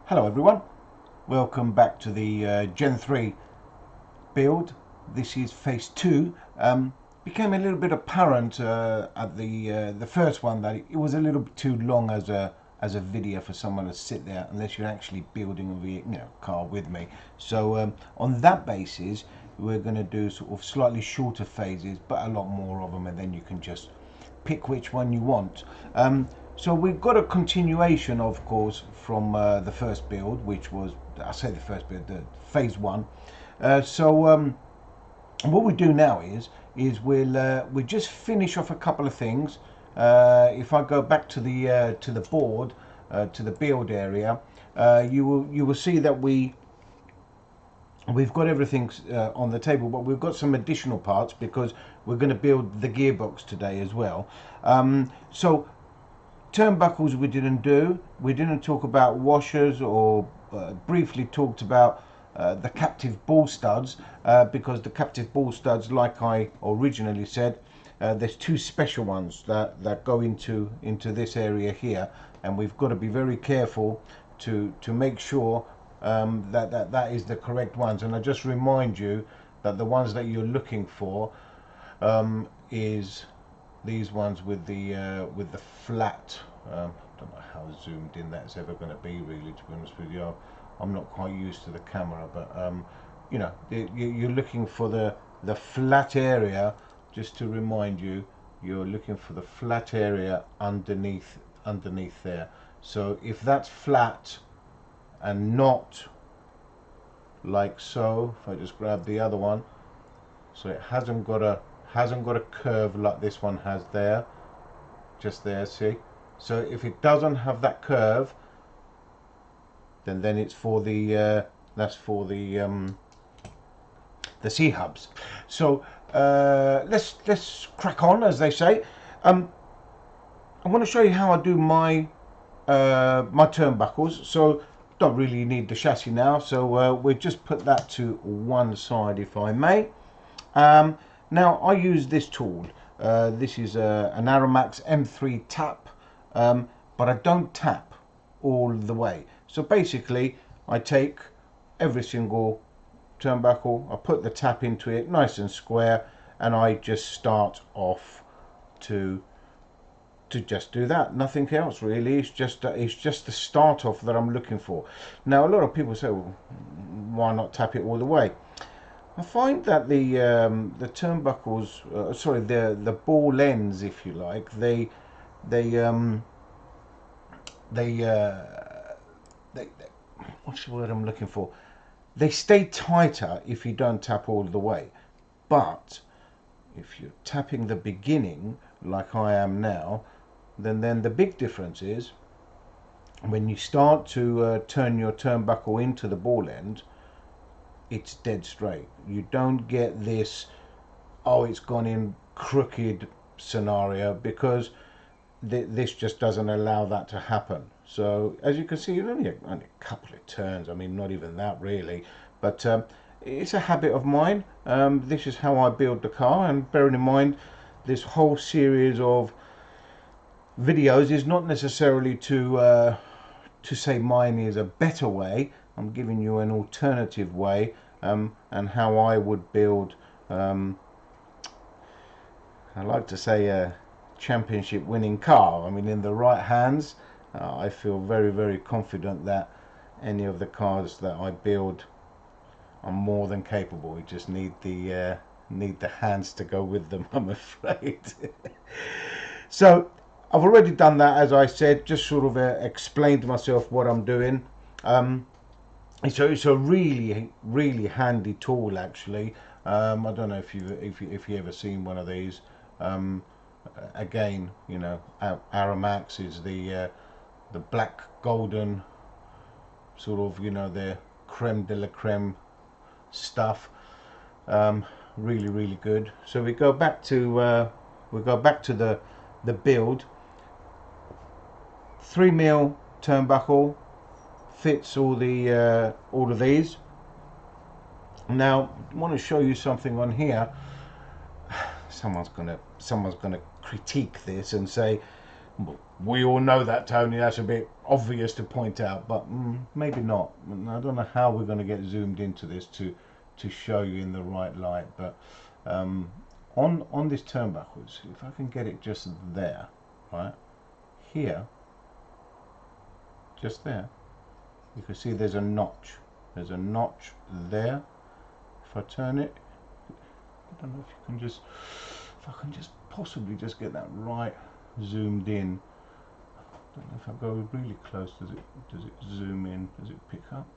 Hello everyone, welcome back to the Gen 3 build. This is phase 2. Became a little bit apparent at the first one that it was a little bit too long as a video for someone to sit there unless you're actually building a car with me. So on that basis we're going to do sort of slightly shorter phases but a lot more of them, and then you can just pick which one you want. So we've got a continuation, of course, from the first build, which was, I say the first build, the phase 1. What we do now is we'll just finish off a couple of things. If I go back to the board, to the build area, you will see that we've got everything on the table, but we've got some additional parts because we're going to build the gearbox today as well. So turnbuckles we didn't do. We didn't talk about washers, or briefly talked about the captive ball studs, because the captive ball studs, like I originally said, there's two special ones that go into this area here, and we've got to be very careful to make sure that is the correct ones. And I just remind you that the ones that you're looking for is these ones with the flat. I don't know how zoomed in that's ever going to be, really, to be honest with you. I'm not quite used to the camera, but you know, you're looking for the flat area. Just to remind you, you're looking for the flat area underneath there. So if that's flat and not like so, if I just grab the other one, so it hasn't got a curve like this one has there, just there, see? So if it doesn't have that curve, then it's for the that's for the C hubs. So let's crack on, as they say. I want to show you how I do my my turnbuckles. So don't really need the chassis now, so we'll just put that to one side, if I may. Now I use this tool. This is an Aramax M3 tap, but I don't tap all the way. So basically I take every single turnbuckle, I put the tap into it nice and square, and I just start off to just do that, nothing else really. It's just the start off that I'm looking for. Now a lot of people say, well, why not tap it all the way? I find that the turnbuckles, sorry, the ball ends, if you like, they what's the word I'm looking for? They stay tighter if you don't tap all the way. But if you're tapping the beginning, like I am now, then the big difference is when you start to turn your turnbuckle into the ball end, it's dead straight. You don't get this, oh, it's gone in crooked scenario, because this just doesn't allow that to happen. So as you can see, only a couple of turns, I mean, not even that really, but it's a habit of mine. This is how I build the car, and bearing in mind this whole series of videos is not necessarily to say mine is a better way. I'm giving you an alternative way, and how I would build, I like to say, a championship winning car. I mean, in the right hands, I feel very, very confident that any of the cars that I build are more than capable. We just need the hands to go with them, I'm afraid. So I've already done that, as I said, just sort of explained to myself what I'm doing. It's a really, really handy tool, actually. I don't know if you ever seen one of these. Again, you know, Aramax is the black golden sort of, you know, the creme de la creme stuff. Really, really good. So we go back to the build. 3mm turnbuckle fits all of these. Now I want to show you something on here. Someone's gonna critique this and say, We all know that, Tony. That's a bit obvious to point out, but maybe not. I don't know how we're going to get zoomed into this to show you in the right light, but on this turnbuckle, if I can get it just there, right here, just there, you can see there's a notch. There's a notch there. If I turn it, I don't know if you can just, if I can just possibly just get that right zoomed in. I don't know if I go really close, does it zoom in? Does it pick up?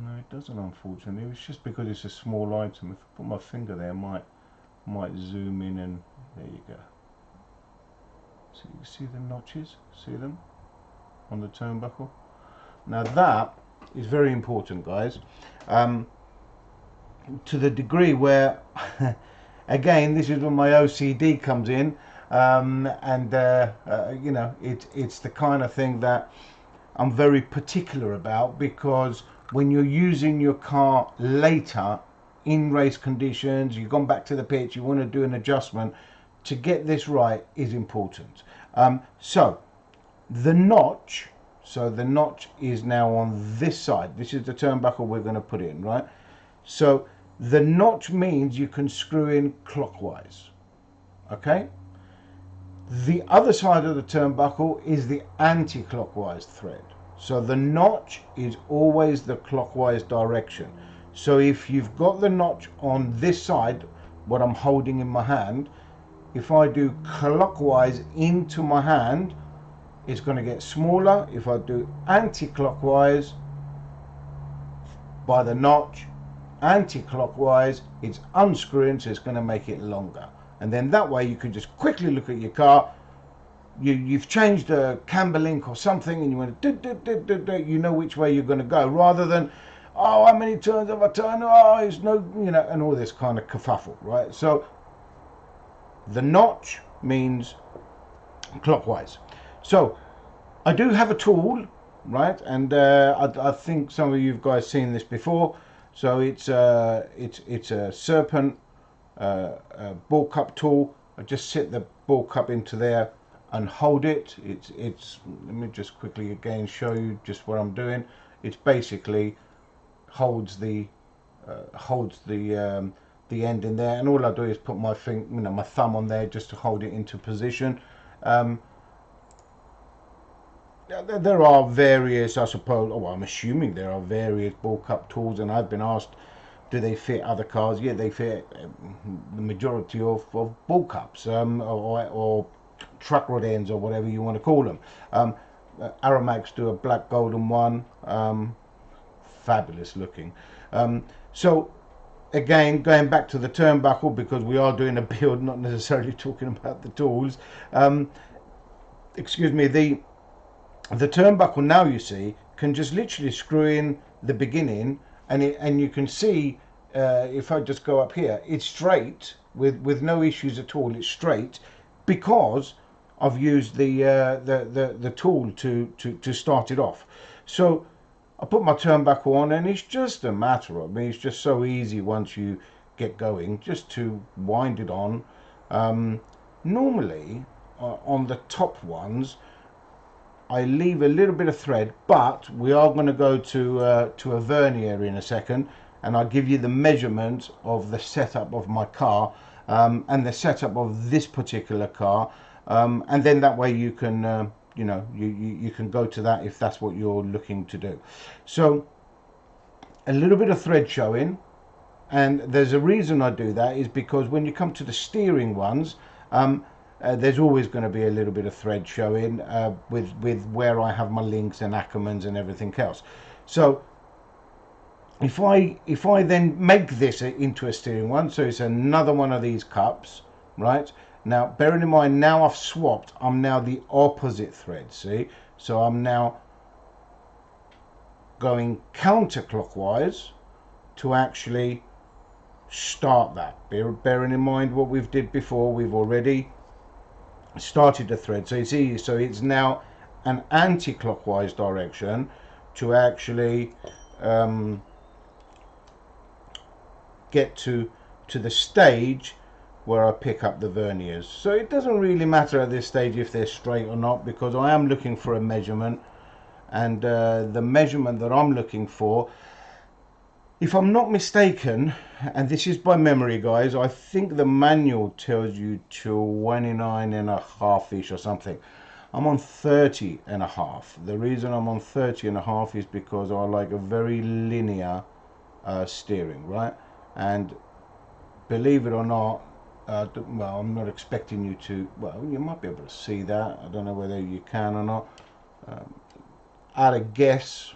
No, it doesn't, unfortunately. It's just because it's a small item. If I put my finger there, might zoom in, and there you go. So you see the notches? See them on the turnbuckle? Now that is very important, guys. To the degree where, again, this is when my OCD comes in, you know, it's the kind of thing that I'm very particular about, because when you're using your car later in race conditions, you've gone back to the pitch, you want to do an adjustment, to get this right is important. So the notch is now on this side. This is the turnbuckle we're going to put in, right? So the notch means you can screw in clockwise, okay? The other side of the turnbuckle is the anti-clockwise thread. So the notch is always the clockwise direction. So if you've got the notch on this side, what I'm holding in my hand, if I do clockwise into my hand, it's going to get smaller. If I do anti-clockwise by the notch, anti-clockwise, it's unscrewing, so it's going to make it longer. And then that way you can just quickly look at your car. You've changed a camber link or something, and you want to you know which way you're going to go, rather than, oh, how many turns have I turned? Oh, it's no, you know, and all this kind of kerfuffle, right? So the notch means clockwise. So I do have a tool, right? And I think some of you guys seen this before. So it's a Serpent ball cup tool. I just sit the ball cup into there and hold it. It's let me just quickly again show you just what I'm doing. It's basically holds the end in there, and all I do is put my my thumb on there just to hold it into position. There are various, I suppose, I'm assuming there are various ball cup tools, and I've been asked, do they fit other cars? Yeah, they fit the majority of ball cups, or truck rod ends, or whatever you want to call them. Aramax do a black golden one, fabulous looking. So again, going back to the turnbuckle, because we are doing a build, not necessarily talking about the tools. Excuse me, the turnbuckle now, you see, can just literally screw in the beginning, and you can see if I just go up here, it's straight with no issues at all. It's straight because I've used the tool to start it off. So I put my turnbuckle on, and it's just a matter of, it's just so easy once you get going, just to wind it on. Normally on the top ones, I leave a little bit of thread, but we are going to go to a vernier in a second, and I'll give you the measurement of the setup of my car, and the setup of this particular car, and then that way you can you know, you can go to that if that's what you're looking to do. So a little bit of thread showing, and there's a reason I do that, is because when you come to the steering ones, there's always going to be a little bit of thread showing with where I have my links and Ackermans and everything else. So if I then make this into a steering one, so it's another one of these cups, right? Now, bearing in mind, now I've swapped, I'm now the opposite thread, see? So I'm now going counterclockwise to actually start that. Bearing in mind what we've did before, we've already started the thread. So you see, so it's now an anti-clockwise direction to actually get to the stage where I pick up the verniers. So it doesn't really matter at this stage if they're straight or not, because I am looking for a measurement, and the measurement that I'm looking for, if I'm not mistaken, and this is by memory guys, I think the manual tells you 29.5-ish or something. I'm on 30.5. The reason I'm on 30.5 is because I like a very linear steering, right? And believe it or not, well, I'm not expecting you to, well, you might be able to see that. I don't know whether you can or not. At a guess,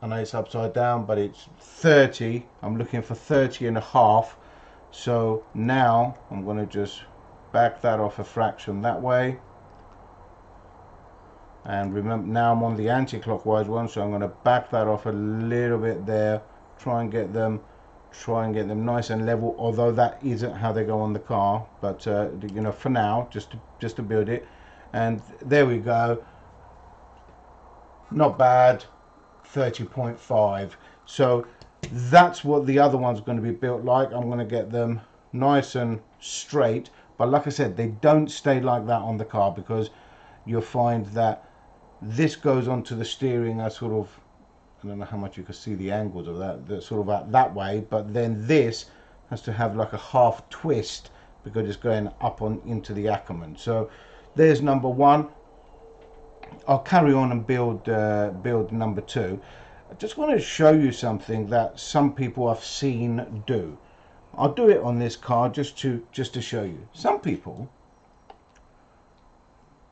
I know it's upside down, but it's 30. I'm looking for 30.5. So now I'm going to just back that off a fraction that way. And remember, now I'm on the anti-clockwise one, so I'm going to back that off a little bit there. Try and get them nice and level, although that isn't how they go on the car, but you know, for now, just to build it. And there we go, not bad, 30.5. So that's what the other one's going to be built like. I'm going to get them nice and straight, but like I said, they don't stay like that on the car, because you'll find that this goes onto the steering as sort of, I don't know how much you can see the angles of that, sort of out that way, but then this has to have like a half twist because it's going up on into the Ackerman. So there's number one. I'll carry on and build number two. I just want to show you something that some people I've seen do. I'll do it on this car just to show you. Some people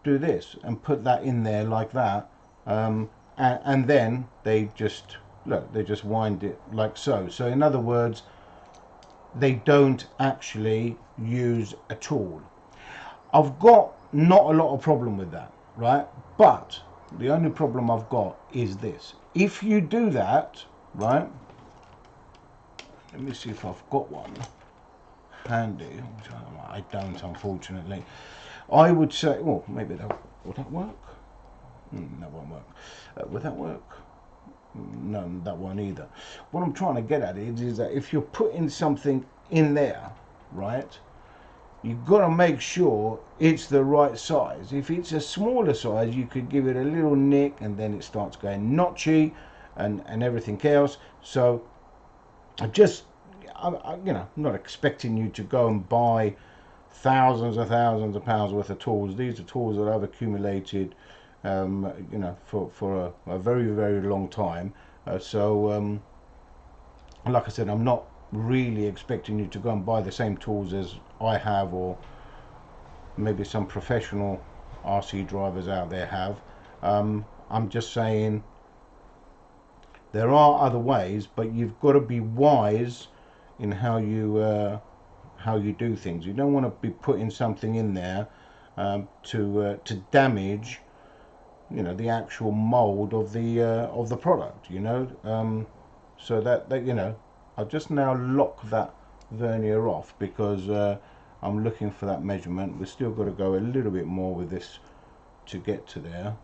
do this and put that in there like that. And then they just, look, they just wind it like so. So in other words, they don't actually use a tool. I've got not a lot of problem with that, right? But the only problem I've got is this. If you do that, right? Let me see if I've got one handy. I don't, unfortunately. I would say, well, maybe that, would that work? That won't work. Would that work? No, that won't either. What I'm trying to get at is that if you're putting something in there, right, you've got to make sure it's the right size. If it's a smaller size, you could give it a little nick and then it starts going notchy and everything else. So I just, you know, I'm not expecting you to go and buy thousands of pounds worth of tools. These are tools that I've accumulated, you know, for a very, very long time. So like I said, I'm not really expecting you to go and buy the same tools as I have, or maybe some professional RC drivers out there have. I'm just saying there are other ways, but you've got to be wise in how you do things. You don't want to be putting something in there to damage, you know, the actual mold of the product, you know. So that you know, I'll just now lock that vernier off because I'm looking for that measurement. We've still got to go a little bit more with this to get to there.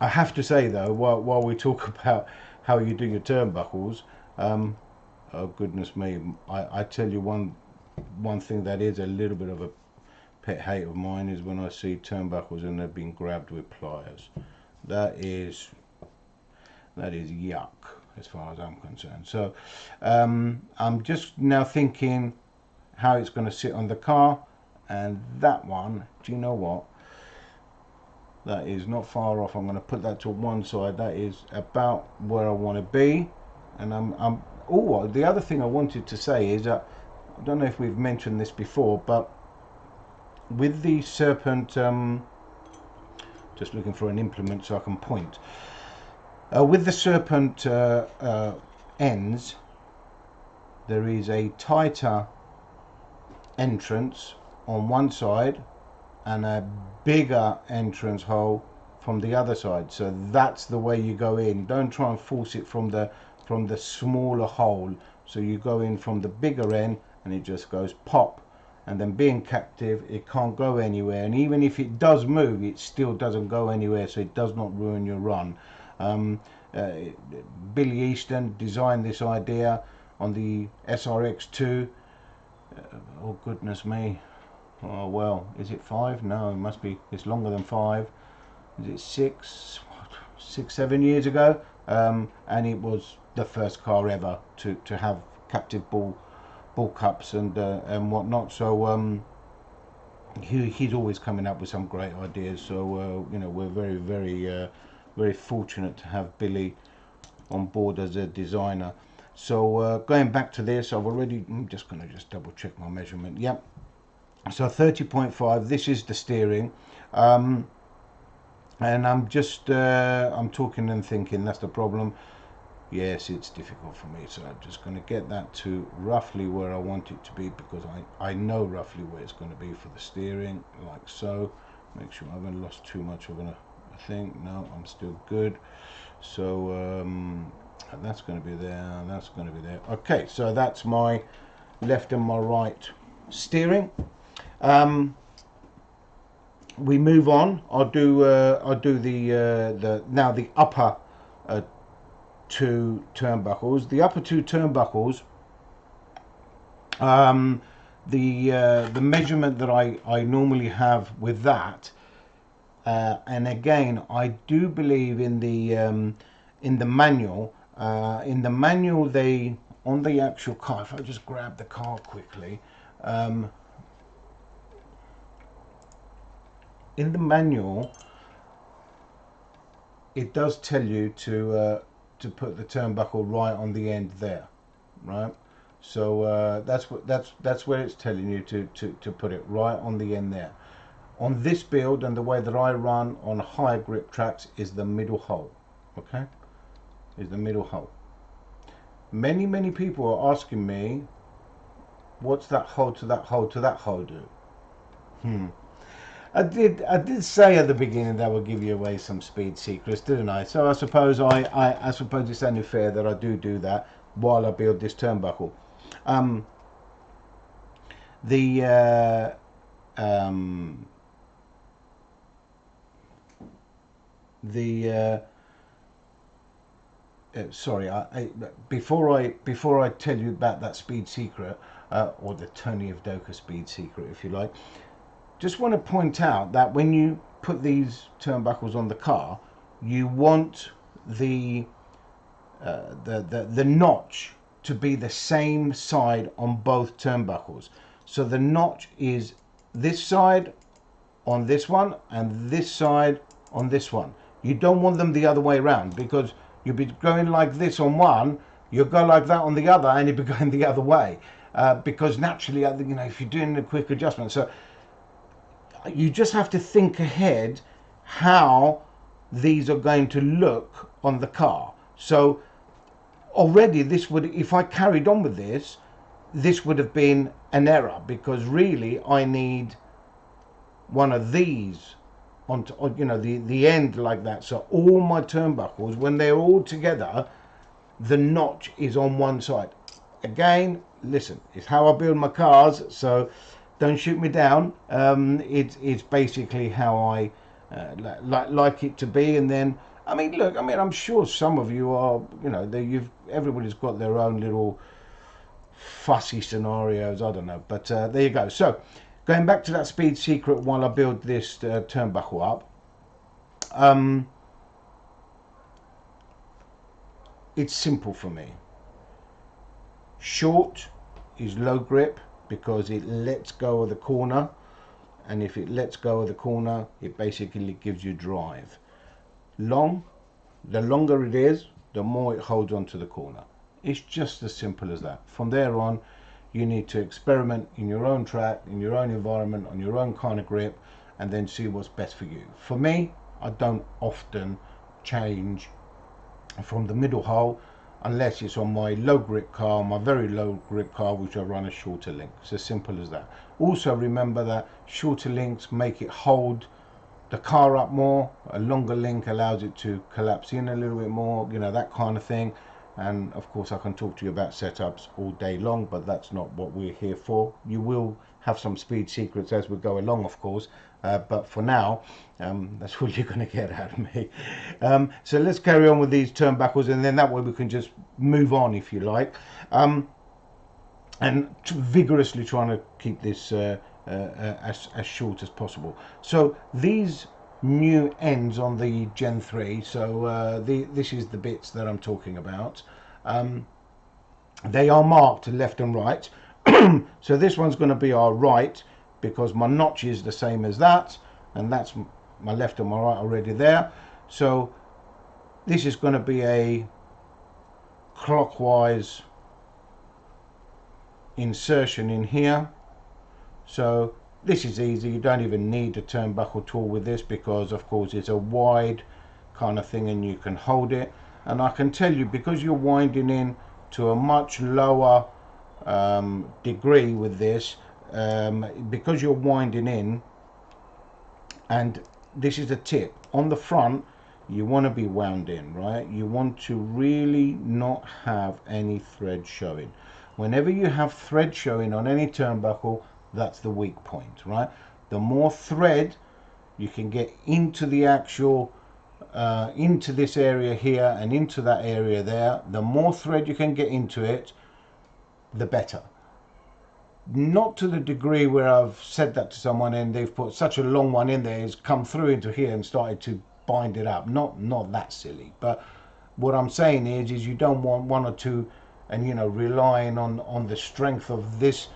I have to say though, while we talk about how you do your turnbuckles, oh goodness me, I tell you one thing that is a little bit of a pet hate of mine is when I see turnbuckles and they've been grabbed with pliers. That is yuck as far as I'm concerned. So I'm just now thinking how it's going to sit on the car, and that one, do you know what? That is not far off. I'm going to put that to one side. That is about where I want to be. And oh, the other thing I wanted to say is that I don't know if we've mentioned this before, but with the Serpent, just looking for an implement so I can point. With the Serpent ends, there is a tighter entrance on one side and a bigger entrance hole from the other side. So that's the way you go in. Don't try and force it from the smaller hole. So you go in from the bigger end and it just goes pop. And then being captive, it can't go anywhere. And even if it does move, it still doesn't go anywhere. So it does not ruin your run. Billy Easton designed this idea on the SRX2. Oh goodness me. Oh well, is it 5? No, it must be. It's longer than 5. Is it 6? 7 years ago? And it was the first car ever to have captive ball cups and whatnot. So he's always coming up with some great ideas. So you know, we're very fortunate to have Billy on board as a designer. So going back to this, I'm just going to double check my measurement. Yep. So 30.5. This is the steering. And I'm just I'm talking and thinking. That's the problem. Yes, it's difficult for me, so I'm just going to get that to roughly where I want it to be, because I know roughly where it's going to be for the steering, like so. Make sure I haven't lost too much of a thing. No, I'm still good. So that's going to be there, that's going to be there. Okay, so that's my left and my right steering. We move on. I'll do the now the upper 2 turnbuckles. The upper 2 turnbuckles, the measurement that I normally have with that, and again I do believe in the manual. In the manual, they, on the actual car, if I just grab the car quickly, in the manual it does tell you to put the turnbuckle right on the end there, right? So that's where it's telling you to put it right on the end there. On this build and the way that I run on higher grip tracks is the middle hole, okay? Is the middle hole. Many people are asking me, what's that hole to that hole to that hole do? I did say at the beginning that I would give you away some speed secrets, didn't I? So I suppose I suppose it's only fair that I do that while I build this turnbuckle. Sorry, before I tell you about that speed secret, or the Tony Evdoka speed secret, if you like, just want to point out that when you put these turnbuckles on the car, you want the notch to be the same side on both turnbuckles. So the notch is this side on this one and this side on this one. You don't want them the other way around, because you'll be going like this on one, you'll go like that on the other, and you'll be going the other way, because naturally, you know, if you're doing a quick adjustment. So you just have to think ahead how these are going to look on the car. So already this would, if I carried on with this would have been an error, because really I need one of these on, you know, the end like that. So all my turnbuckles, when they're all together, the notch is on one side. Again, listen, it's how I build my cars, so don't shoot me down. It's basically how I like it to be. And then, I mean, look, I mean, I'm sure some of you are, you know, everybody's got their own little fussy scenarios. I don't know, but there you go. So going back to that speed secret while I build this turnbuckle up, it's simple for me. Short is low grip, because it lets go of the corner, and if it lets go of the corner, it basically gives you drive. Long, the longer it is, the more it holds onto the corner. It's just as simple as that. From there on, you need to experiment in your own track, in your own environment, on your own kind of grip, and then see what's best for you. For me, I don't often change from the middle hole unless it's on my low grip car, my very low grip car, which I run a shorter link. It's as simple as that. Also remember that shorter links make it hold the car up more. A longer link allows it to collapse in a little bit more, you know, that kind of thing. And of course I can talk to you about setups all day long, but that's not what we're here for. You will have some speed secrets as we go along, of course, but for now, that's all you're going to get out of me. So let's carry on with these turnbuckles, and then that way we can just move on, if you like, and vigorously trying to keep this as short as possible. So these new ends on the Gen 3, so this is the bits that I'm talking about. They are marked left and right. So this one's going to be our right, because my notch is the same as that, and that's my left and my right already there. So this is going to be a clockwise insertion in here. So this is easy, you don't even need a turnbuckle tool with this, because of course it's a wide kind of thing and you can hold it. And I can tell you, because you're winding in to a much lower degree with this, because you're winding in, and this is a tip on the front, you want to be wound in, right? You want to really not have any thread showing. Whenever you have thread showing on any turnbuckle, that's the weak point, right? The more thread you can get into the actual into this area here and into that area there, the more thread you can get into it, the better. Not to the degree where I've said that to someone and they've put such a long one in there, it's come through into here and started to bind it up. Not that silly, but what I'm saying is you don't want one or two, and you know, relying on the strength of this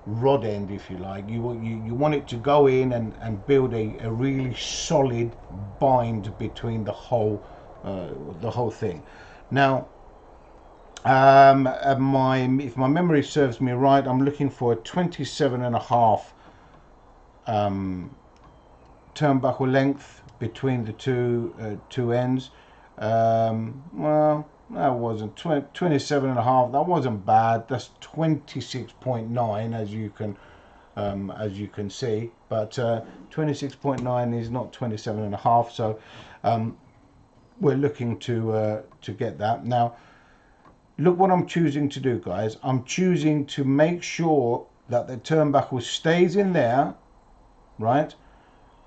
rod end, if you like. You want it to go in and build a really solid bind between the whole thing. Now, if my memory serves me right, I'm looking for a 27.5 turnbuckle length between the two ends. Well, that wasn't 27.5. That wasn't bad. That's 26.9, as you can see. But 26.9 is not 27.5. So we're looking to get that. Now, look what I'm choosing to do, guys. I'm choosing to make sure that the turnbuckle stays in there, right,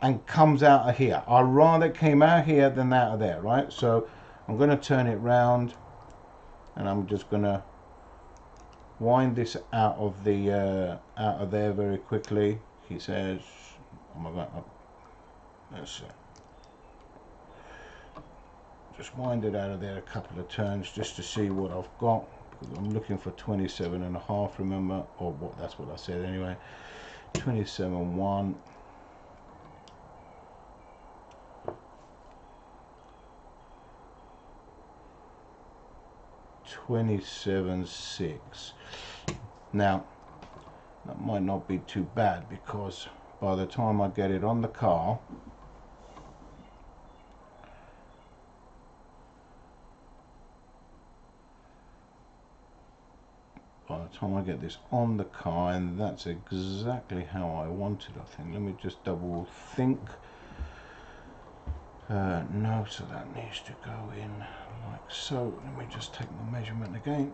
and comes out of here. I'd rather it came out here than out of there, right? So I'm going to turn it round, and I'm just going to wind this out of there very quickly. He says, "Oh my God, let's see." Just wind it out of there a couple of turns just to see what I've got, because I'm looking for 27.5, remember, or what, that's what I said anyway. 27.1. 27.6. Now that might not be too bad, because by the time I get it on the car, and that's exactly how I wanted, I think. Let me just double think. No, so that needs to go in like so. Let me just take my measurement again.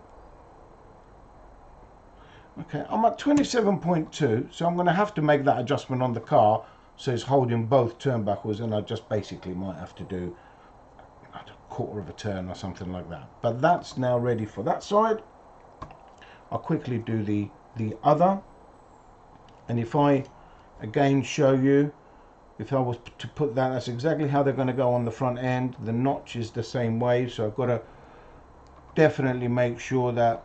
Okay, I'm at 27.2, so I'm going to have to make that adjustment on the car so it's holding both turnbuckles, and I just basically might have to do a quarter of a turn or something like that. But that's now ready for that side. I'll quickly do the other, and if I again show you, if I was to put that, that's exactly how they're going to go on the front end. The notch is the same way, so I've got to definitely make sure that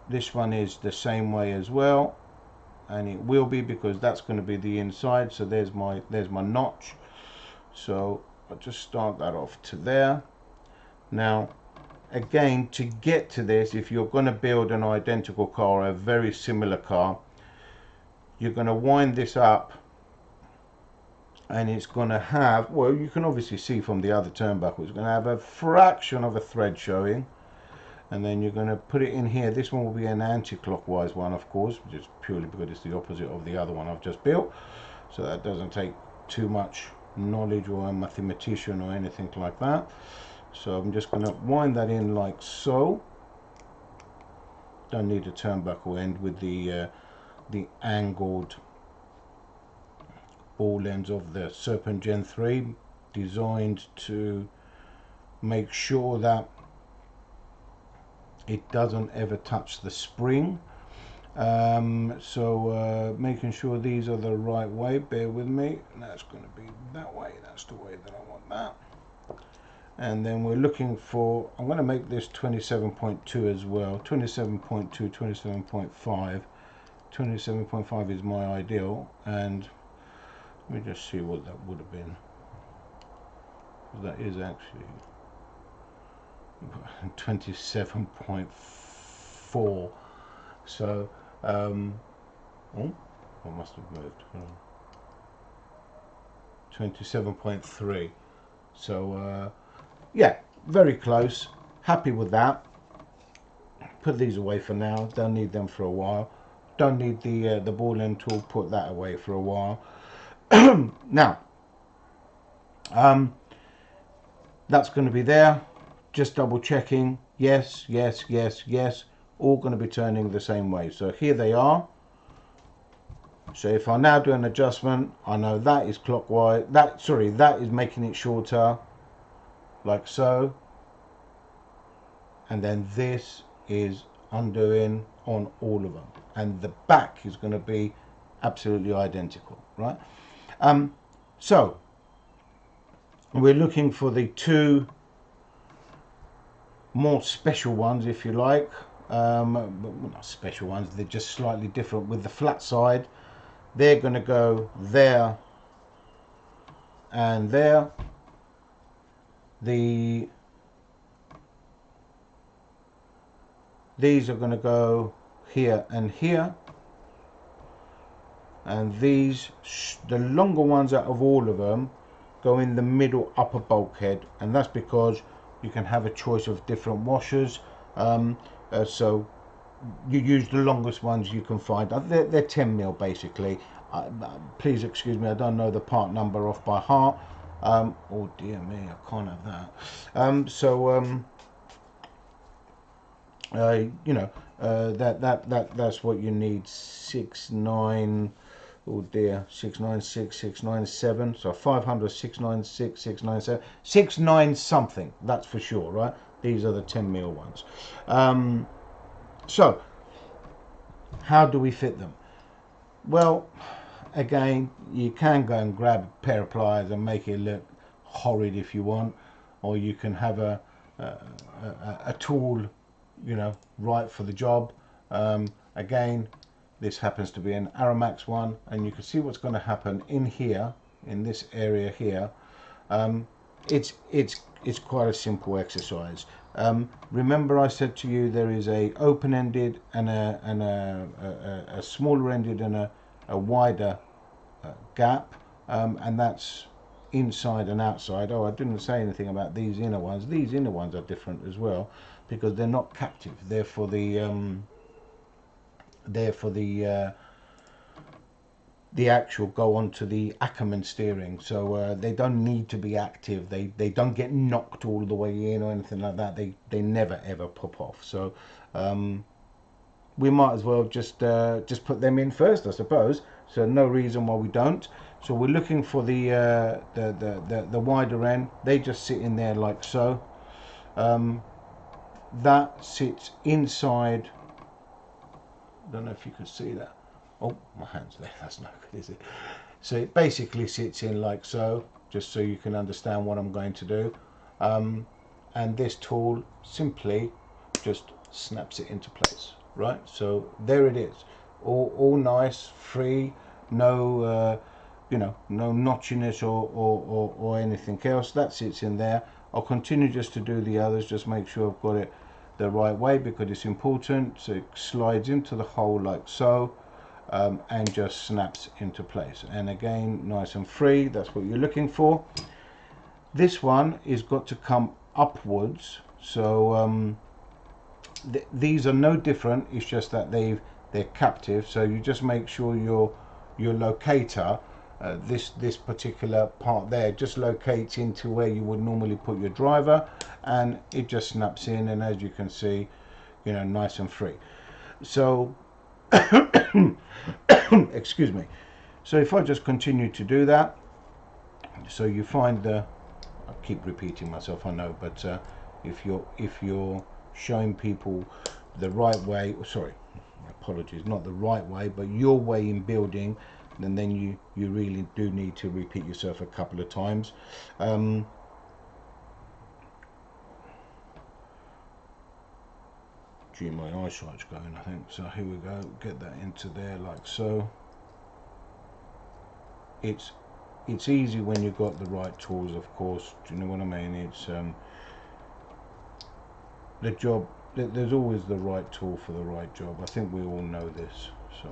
this one is the same way as well, and it will be, because that's going to be the inside. So there's my notch. So I'll just start that off to there. Now again, to get to this, if you're going to build an identical car or a very similar car, you're going to wind this up, and it's going to have, well, you can obviously see from the other turnbuckle, it's going to have a fraction of a thread showing, and then you're going to put it in here. This one will be an anti-clockwise one, of course, just purely because it's the opposite of the other one I've just built, so that doesn't take too much knowledge or a mathematician or anything like that. So I'm just going to wind that in like so. Don't need a turnbuckle end with the the angled ball ends of the Serpent Gen 3, designed to make sure that it doesn't ever touch the spring. Making sure these are the right way, bear with me. That's going to be that way, that's the way that I want that. And then we're looking for, I'm going to make this 27.2 as well, 27.2, 27.5. 27.5 is my ideal, and let me just see what that would have been. That is actually 27.4. So oh, I must have moved. 27.3. So yeah, very close. Happy with that. Put these away for now. Don't need them for a while. Don't need the ball end tool. Put that away for a while. Now, that's going to be there. Just double checking. Yes, yes, yes, yes. All going to be turning the same way. So here they are. So if I now do an adjustment, I know that is clockwise. That is making it shorter, like so. And then this is undoing on all of them. And the back is going to be absolutely identical, right? So we're looking for the two more special ones, if you like. But not special ones, they're just slightly different. With the flat side, they're going to go there and there. These are going to go here and here, and these, the longer ones out of all of them, go in the middle upper bulkhead, and that's because you can have a choice of different washers. So you use the longest ones you can find. They're 10 mil basically. Please excuse me, I don't know the part number off by heart. Oh dear me, I can't have that. You know, that's what you need. 6.9. Oh dear, 696, 697. So 500, 696, 697, 69 something. That's for sure, right? These are the 10 mil ones. So how do we fit them? Well, again, you can go and grab a pair of pliers and make it look horrid if you want, or you can have a tool, you know, right for the job. Again, this happens to be an Aramax one, and you can see what's going to happen in here, in this area here. It's quite a simple exercise. Remember I said to you there is a open-ended and a smaller-ended and a wider gap, and that's inside and outside. Oh, I didn't say anything about these inner ones. These inner ones are different as well because they're not captive. They're for the actual go onto the Ackerman steering, so they don't need to be active. They don't get knocked all the way in or anything like that. They never ever pop off. So we might as well just put them in first, I suppose. So no reason why we don't. So we're looking for the wider end. They just sit in there like so. That sits inside. I don't know if you can see that. Oh, my hand's there. That's no good, is it? So it basically sits in like so, just so you can understand what I'm going to do. And this tool simply just snaps it into place, right? So there it is, all nice, free, no, you know, no notchiness or anything else. That sits in there. I'll continue just to do the others, just make sure I've got it the right way because it's important. So it slides into the hole like so. And just snaps into place, and again nice and free. That's what you're looking for. This one is got to come upwards, so these are no different. It's just that they're captive, so you just make sure your locator, this particular part there, just locates into where you would normally put your driver, and it just snaps in, and as you can see, you know, nice and free. So Excuse me. So if I just continue to do that, so you find the, I keep repeating myself, I know, but if you're showing people the right way, sorry, apologies, not the right way, but your way in building, then you really do need to repeat yourself a couple of times. Gee, my eyesight's going, I think. So here we go, get that into there like so. It's easy when you've got the right tools, of course. Do you know what I mean? It's the job. There's always the right tool for the right job. I think we all know this. So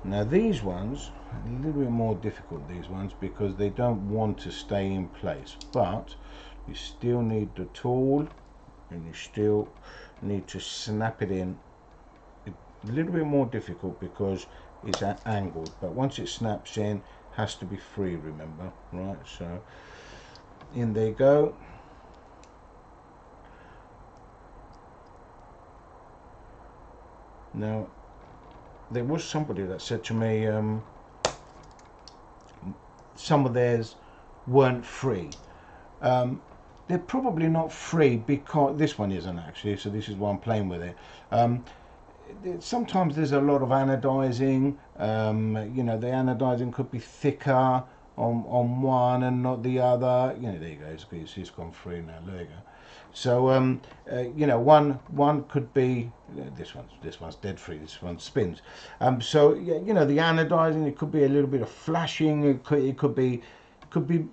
now these ones a little bit more difficult. These ones because they don't want to stay in place, but you still need the tool, and you still need to snap it in. A little bit more difficult because it's angled, but once it snaps in, has to be free, remember, right? So in they go. Now there was somebody that said to me some of theirs weren't free. They're probably not free because this one isn't actually, so this is why I'm playing with it. Sometimes there's a lot of anodizing. You know, the anodizing could be thicker on one and not the other. You know, there you go. It's gone free now. There you go. So you know, one could be this one's dead free. This one spins. So you know, the anodizing, it could be a little bit of flashing. It could be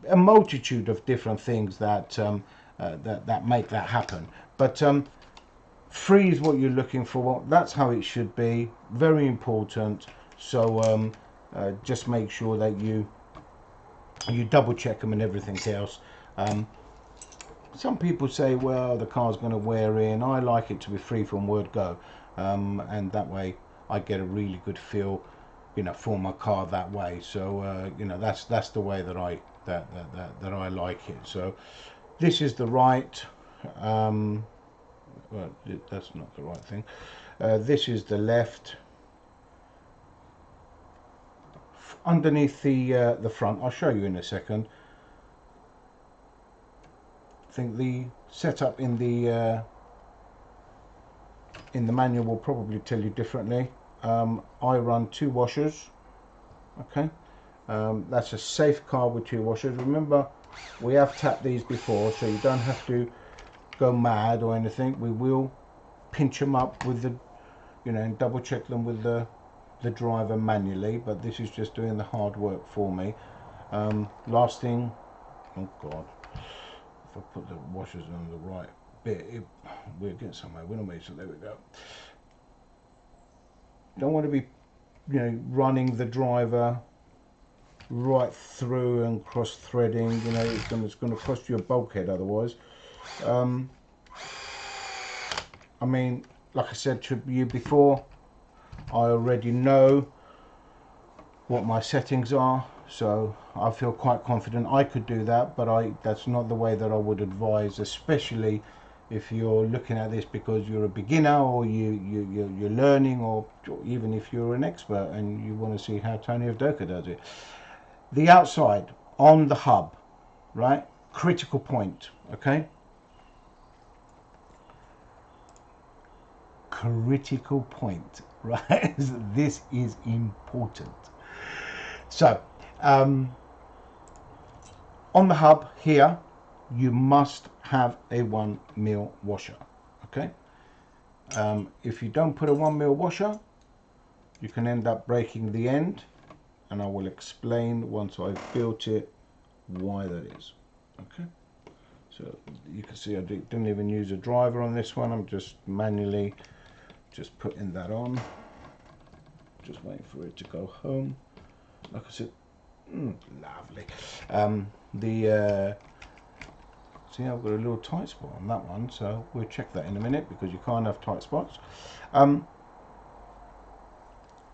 a multitude of different things that that make that happen. But free is what you're looking for. That's how it should be. Very important. So just make sure that you double check them and everything else. Some people say, well, the car's going to wear in. I like it to be free from word go, and that way I get a really good feel, you know, for my car that way. So you know, that's the way that I like it. So this is the right. Well, that's not the right thing. This is the left. Underneath the front, I'll show you in a second. I think the setup in the manual will probably tell you differently. I run 2 washers. Okay, that's a safe car with 2 washers. Remember, we have tapped these before, so you don't have to go mad or anything. We will pinch them up with the, you know, and double check them with the driver manually, but this is just doing the hard work for me. Last thing, oh god, if I put the washers on the right bit, we'll get somewhere, we're not made, so there we go. Don't want to be, you know, running the driver right through and cross threading, you know, it's going to cost you a bulkhead otherwise. I mean, like I said to you before, I already know what my settings are, so I feel quite confident I could do that, but that's not the way that I would advise, especially if you're looking at this because you're a beginner or you're learning, or even if you're an expert and you want to see how Tony Evdoka does it. The outside on the hub, right? Critical point, okay? Critical point, right? This is important. So on the hub here, you must have a 1mm washer, okay? If you don't put a 1mm washer, you can end up breaking the end, and I will explain once I've built it why that is. Okay, so you can see I didn't even use a driver on this one. I'm just manually just putting that on, just waiting for it to go home. Like I said, lovely. See, I've got a little tight spot on that one, so we'll check that in a minute because you can't have tight spots.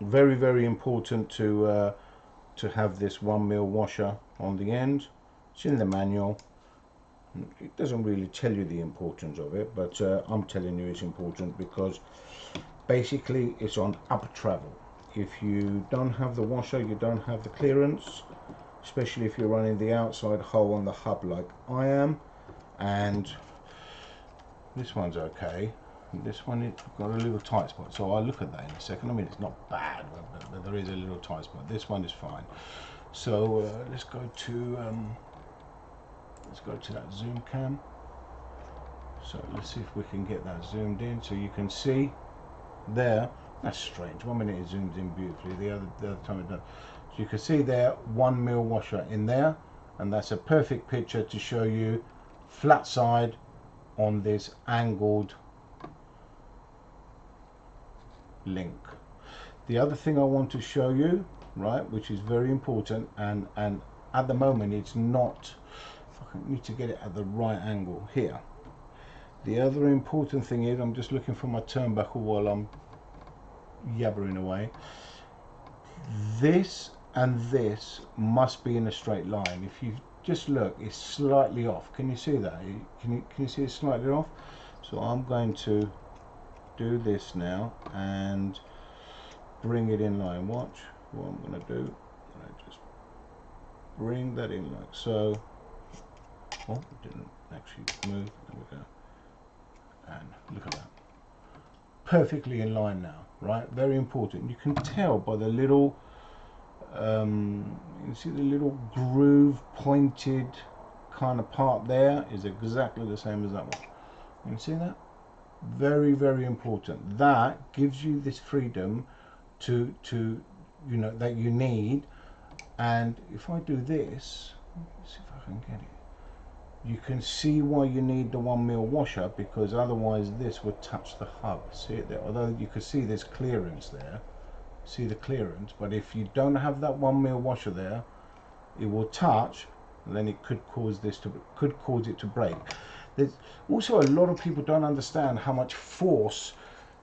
Very, very important to have this 1mm washer on the end. It's in the manual. It doesn't really tell you the importance of it, but I'm telling you it's important because basically it's on up travel. If you don't have the washer, you don't have the clearance, especially if you're running the outside hole on the hub like I am. And this one's okay. This one, it's got a little tight spot, so I'll look at that in a second. I mean, it's not bad, but there is a little tight spot. This one is fine. So let's go to that zoom cam. So let's see if we can get that zoomed in, so you can see there. That's strange. 1 minute it zooms in beautifully, the other time it doesn't. So you can see there 1 mil washer in there, and that's a perfect picture to show you flat side on this angled link. The other thing I want to show you, right, which is very important, and at the moment it's not, I need to get it at the right angle here. The other important thing is, I'm just looking for my turnbuckle while I'm yabbering away. This and this must be in a straight line. If you just look, it's slightly off. Can you see that? Can you see it's slightly off? So I'm going to do this now and bring it in line. Watch what I'm going to do. I just bring that in like so. Oh, it didn't actually move. There we go. And look at that. Perfectly in line now, right? Very important. You can tell by the little, you can see the little groove pointed kind of part there is exactly the same as that one. You can see that? Very, very important. That gives you this freedom to you know, that you need. And if I do this, let's see if I can get it. You can see why you need the 1 mil washer, because otherwise this would touch the hub. See it there? Although you can see there's clearance there. See the clearance, but if you don't have that 1 mil washer there, it will touch, and then it could cause it to break. There's also a lot of people don't understand how much force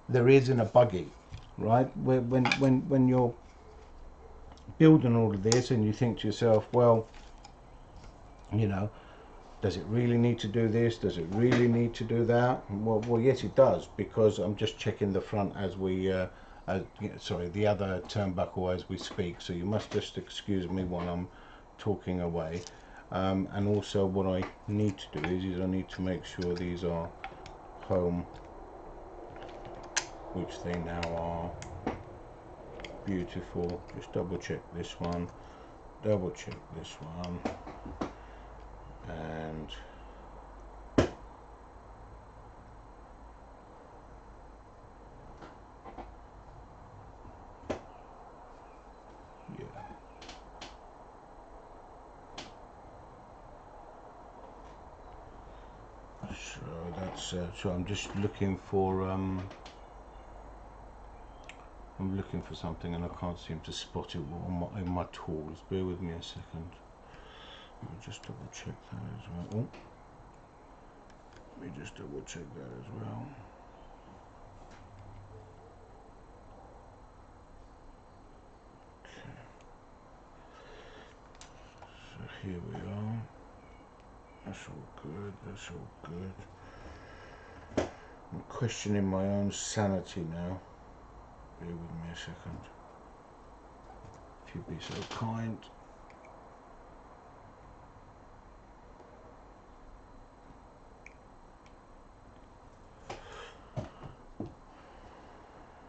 there is in a buggy, right? When you're building all of this and you think to yourself, well, you know, does it really need to do this? Does it really need to do that? Well, yes, it does, because I'm just checking the front as we, sorry, the other turnbuckle as we speak. So you must just excuse me while I'm talking away. And also what I need to do is I need to make sure these are home, which they now are. Beautiful. Just double check this one, double check this one, and yeah. So that's so I'm just looking for I'm looking for something and I can't seem to spot it in my tools. Bear with me a second. Let me just double check that as well. Oh, let me just double check that as well. Okay. So here we are. That's all good. That's all good. I'm questioning my own sanity now. Bear with me a second. If you'd be so kind.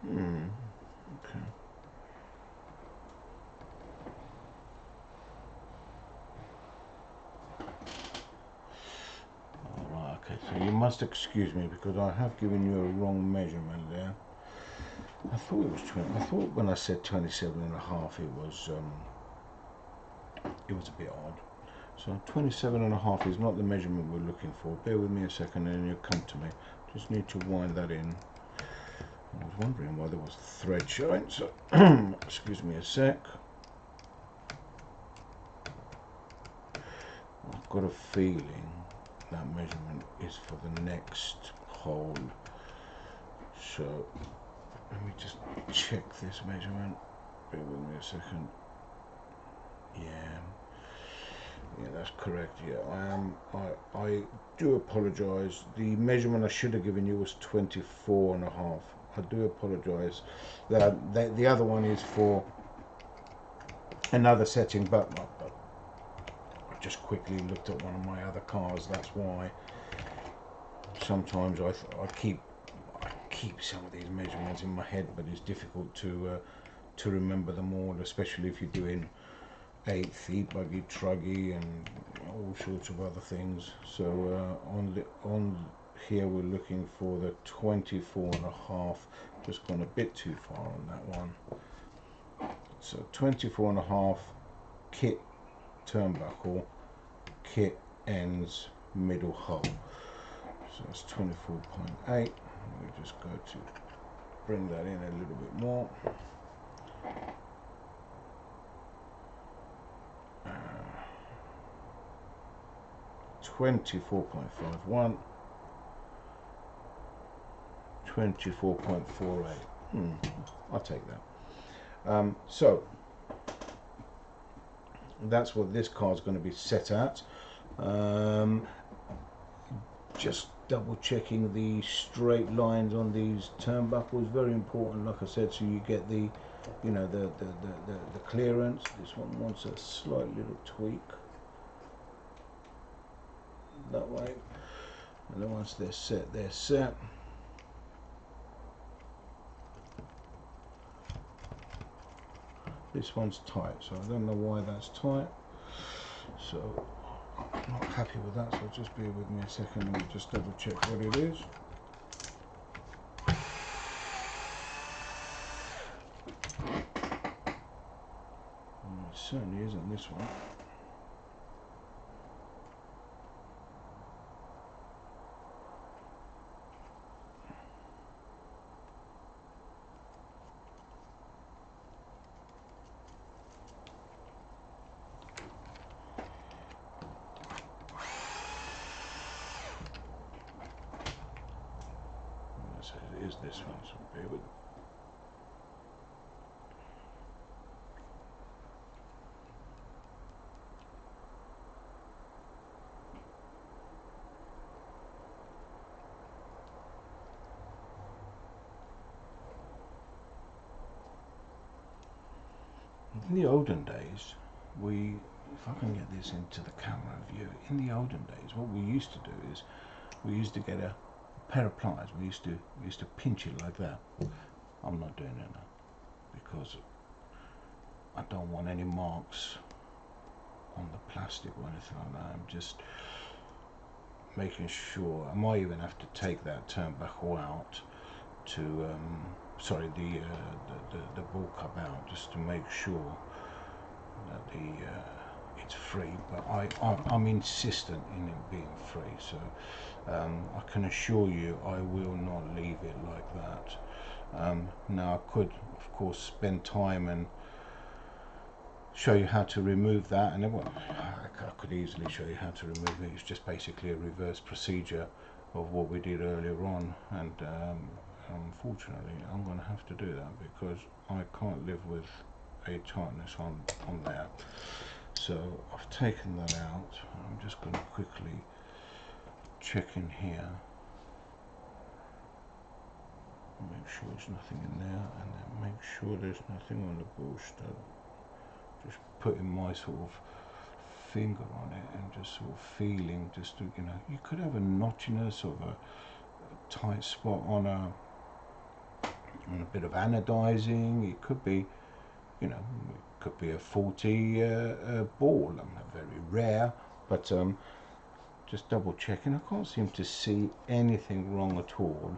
Okay. Alright, okay, so you must excuse me because I have given you a wrong measurement there. I thought it was 20. I thought when I said 27.5 it was a bit odd. So 27.5 is not the measurement we're looking for. Bear with me a second and you'll come to me. Just need to wind that in. I was wondering why there was thread showing, so excuse me a sec. I've got a feeling that measurement is for the next hole. So let me just check this measurement. Bear with me a second. Yeah. Yeah, that's correct. Yeah, I do apologise. The measurement I should have given you was 24.5. I do apologise. The other one is for another setting, but I just quickly looked at one of my other cars. That's why sometimes I keep some of these measurements in my head, but it's difficult to remember them all, especially if you're doing 8th, buggy, truggy, and all sorts of other things. So on here we're looking for the 24.5. Just gone a bit too far on that one. So 24.5 kit turnbuckle, kit ends, middle hull. So it's 24.8. We just go to bring that in a little bit more. 24.51, 24.48. I'll take that. So that's what this car is going to be set at. Just double checking the straight lines on these turnbuckles, very important, like I said, so you get the, you know, the clearance. This one wants a slight little tweak that way, and then once they're set, they're set. This one's tight, so I don't know why that's tight, so I'm not happy with that, so just bear with me a second. Let me just double check what it is. It certainly isn't this one. It is this one, so bear with me. In the olden days, if I can get this into the camera view, in the olden days, what we used to do is we used to get a pair of pliers. We used to pinch it like that. I'm not doing it now because I don't want any marks on the plastic or anything like that. I'm just making sure. I might even have to take that turnbuckle out to sorry, the ball cup out, just to make sure that it's free, but I'm insistent in it being free, so I can assure you I will not leave it like that. Now I could of course spend time and show you how to remove that, and well, I could easily show you how to remove it. It's just basically a reverse procedure of what we did earlier on, and unfortunately I'm going to have to do that because I can't live with a tightness on there. So I've taken that out. I'm just going to quickly check in here, make sure there's nothing in there, and then make sure there's nothing on the ball stud. Just putting my sort of finger on it and just sort of feeling, just to, you know, you could have a notchiness or a tight spot on a bit of anodizing. It could be, you know, it could be a faulty ball. Very rare, but just double checking. I can't seem to see anything wrong at all.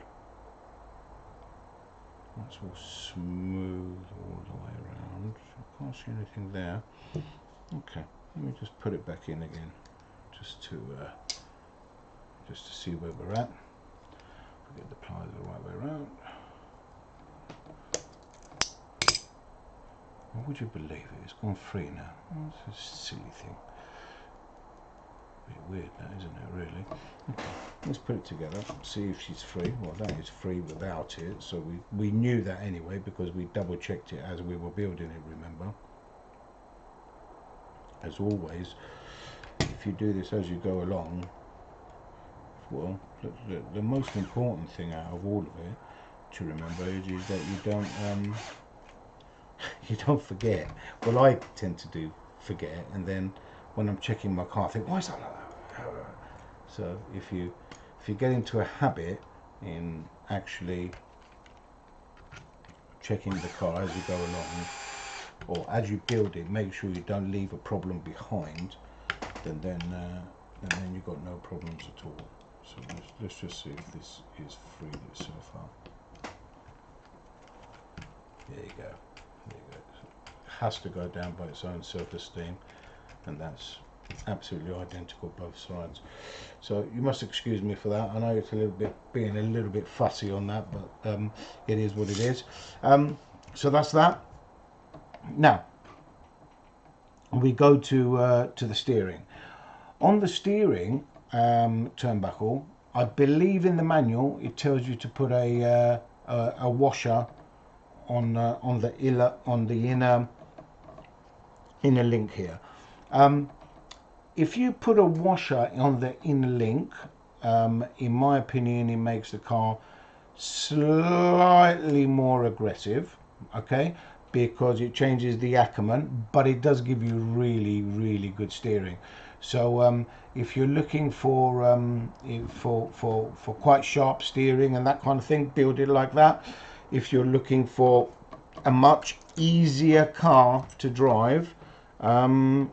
That's all smooth all the way around. I can't see anything there. Okay, let me just put it back in again, just to see where we're at. Get the pliers the right way around. Well, would you believe it? It's gone free now. Oh, it's a silly thing. A bit weird that, isn't it, really? Okay, let's put it together, see if she's free. Well, that is free without it, so we knew that anyway because we double checked it as we were building it, remember? As always, if you do this as you go along, well, the most important thing out of all of it to remember is that you don't you don't forget. Well, I tend to do forget, and then when I'm checking my car, I think, why is that like that? So if you get into a habit in actually checking the car as you go along, or as you build it, make sure you don't leave a problem behind, then you've got no problems at all. So let's just see if this is freed itself up. There you go. There you go. It has to go down by its own self-esteem, and that's absolutely identical both sides. So you must excuse me for that. I know it's a little bit being a little bit fussy on that, but it is what it is. So that's that. Now we go to the steering. On the steering turnbuckle, I believe in the manual it tells you to put a washer on the inner link here. If you put a washer on the inner link, in my opinion, it makes the car slightly more aggressive, okay, because it changes the Ackerman, but it does give you really, really good steering. So if you're looking for quite sharp steering and that kind of thing, build it like that. If you're looking for a much easier car to drive, then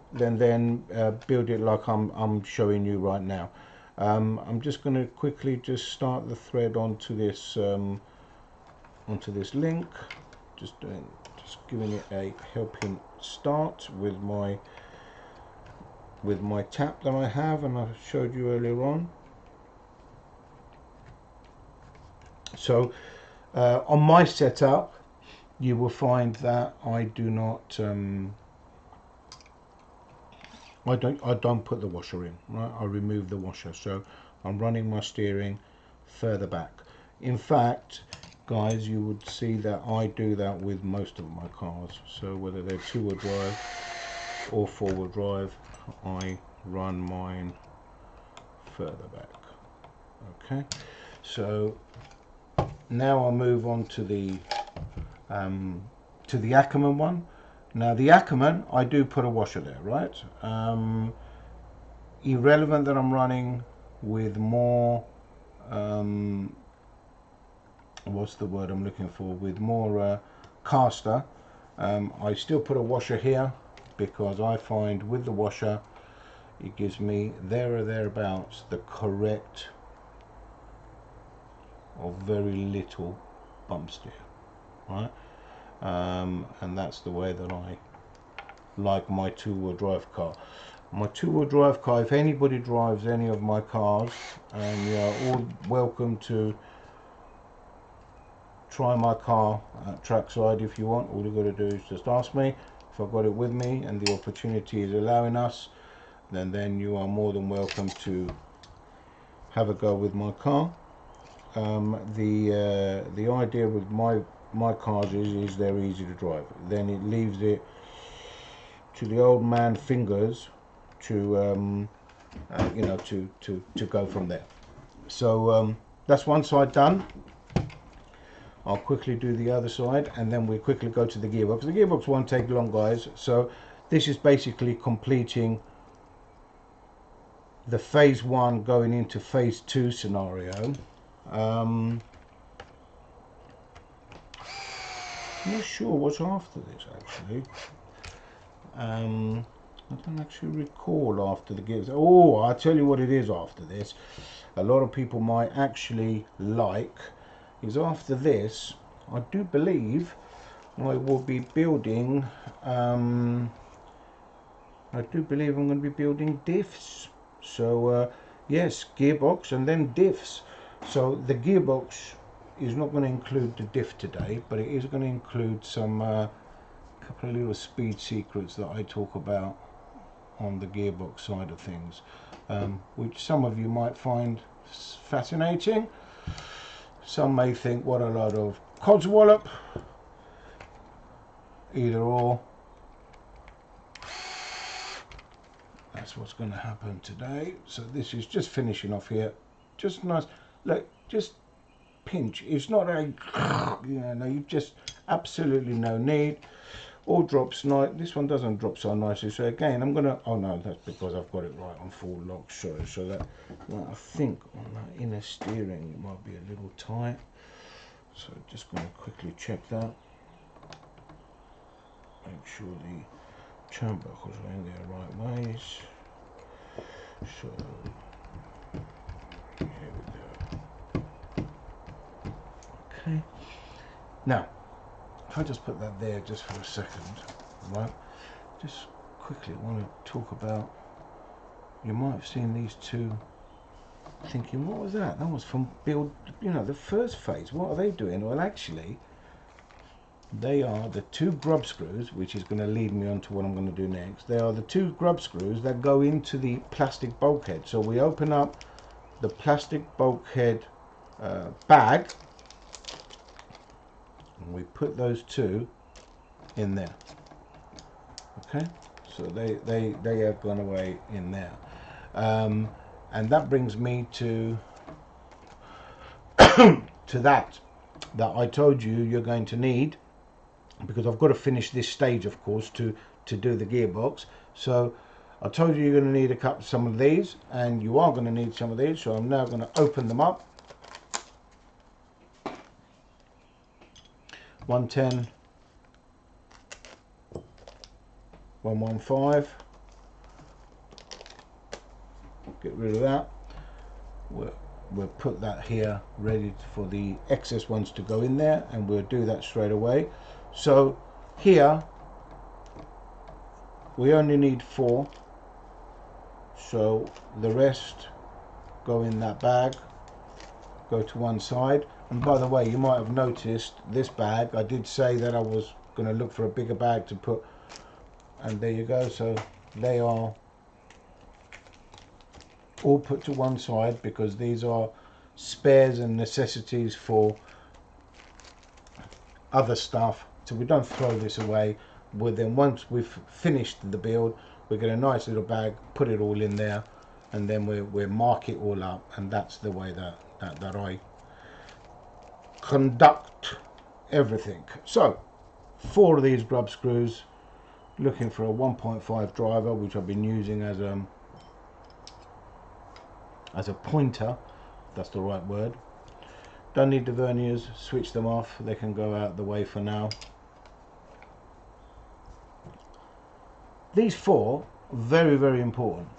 build it like I'm showing you right now. I'm just going to quickly just start the thread onto this link, just giving it a helping start with my tap that I have, and I showed you earlier on. So on my setup, you will find that I do not I don't put the washer in, right? I remove the washer, so I'm running my steering further back. In fact, guys, you would see that I do that with most of my cars. So whether they're two-wheel drive or four-wheel drive, I run mine further back. Okay, so now I'll move on to the Ackerman one. Now the Ackerman, I do put a washer there, right? Irrelevant that I'm running with more, what's the word I'm looking for? With more caster, I still put a washer here because I find with the washer, it gives me there or thereabouts the correct or very little bump steer, right? And that's the way that I like my two-wheel drive car. My two-wheel drive car, if anybody drives any of my cars, and you're all welcome to try my car at trackside if you want. All you got to do is just ask me. If I've got it with me and the opportunity is allowing us, then you are more than welcome to have a go with my car. The idea with my cars is they're easy to drive. Then it leaves it to the old man fingers to to go from there. So that's one side done. I'll quickly do the other side, and then we quickly go to the gearbox. The gearbox won't take long, guys. So this is basically completing the phase 1 going into phase 2 scenario. I'm not sure what's after this actually. I don't actually recall after the gears. Oh, I'll tell you what it is after this. A lot of people might actually like is after this. I do believe I will be building. I do believe I'm going to be building diffs. So yes, gearbox and then diffs. So the gearbox is not going to include the diff today, but it is going to include some couple of little speed secrets that I talk about on the gearbox side of things, which some of you might find fascinating. Some may think what a load of codswallop. Either or. that's what's going to happen today. So this is just finishing off here, just nice. Look, just pinch. It's not a no, you just absolutely no need. All drops nice. This one doesn't drop so nicely, so again I'm gonna, oh no, that's because I've got it right on full lock. So that, well, I think on that inner steering it might be a little tight, so just gonna quickly check that, make sure the champ buckles are in there right ways. So here we go. Okay, now if I just put that there just for a second, right? Just quickly want to talk about, you might have seen these two thinking, what was that? That was from build, you know, the first phase. What are they doing? Well, actually, they are the two grub screws, which is going to lead me on to what I'm going to do next. They are the two grub screws that go into the plastic bulkhead. So we open up the plastic bulkhead bag, and we put those two in there. Okay, so they have gone away in there, and that brings me to to that I told you you're going to need, because I've got to finish this stage, of course, to do the gearbox. So I told you you're going to need some of these, and you are going to need some of these. So I'm now going to open them up. 110, 115. Get rid of that. We'll put that here ready for the excess ones to go in there, and we'll do that straight away. So here we only need 4, so the rest go in that bag, go to one side. And by the way, you might have noticed this bag, I did say that I was going to look for a bigger bag to put, and there you go. So they are all put to one side, because these are spares and necessities for other stuff, so we don't throw this away. Then once we've finished the build, we get a nice little bag, put it all in there, and then we mark it all up, and that's the way that I conduct everything. So 4 of these grub screws, looking for a 1.5 driver, which I've been using as a pointer, if that's the right word. Don't need the verniers, switch them off, they can go out the way for now. These 4, very, very important.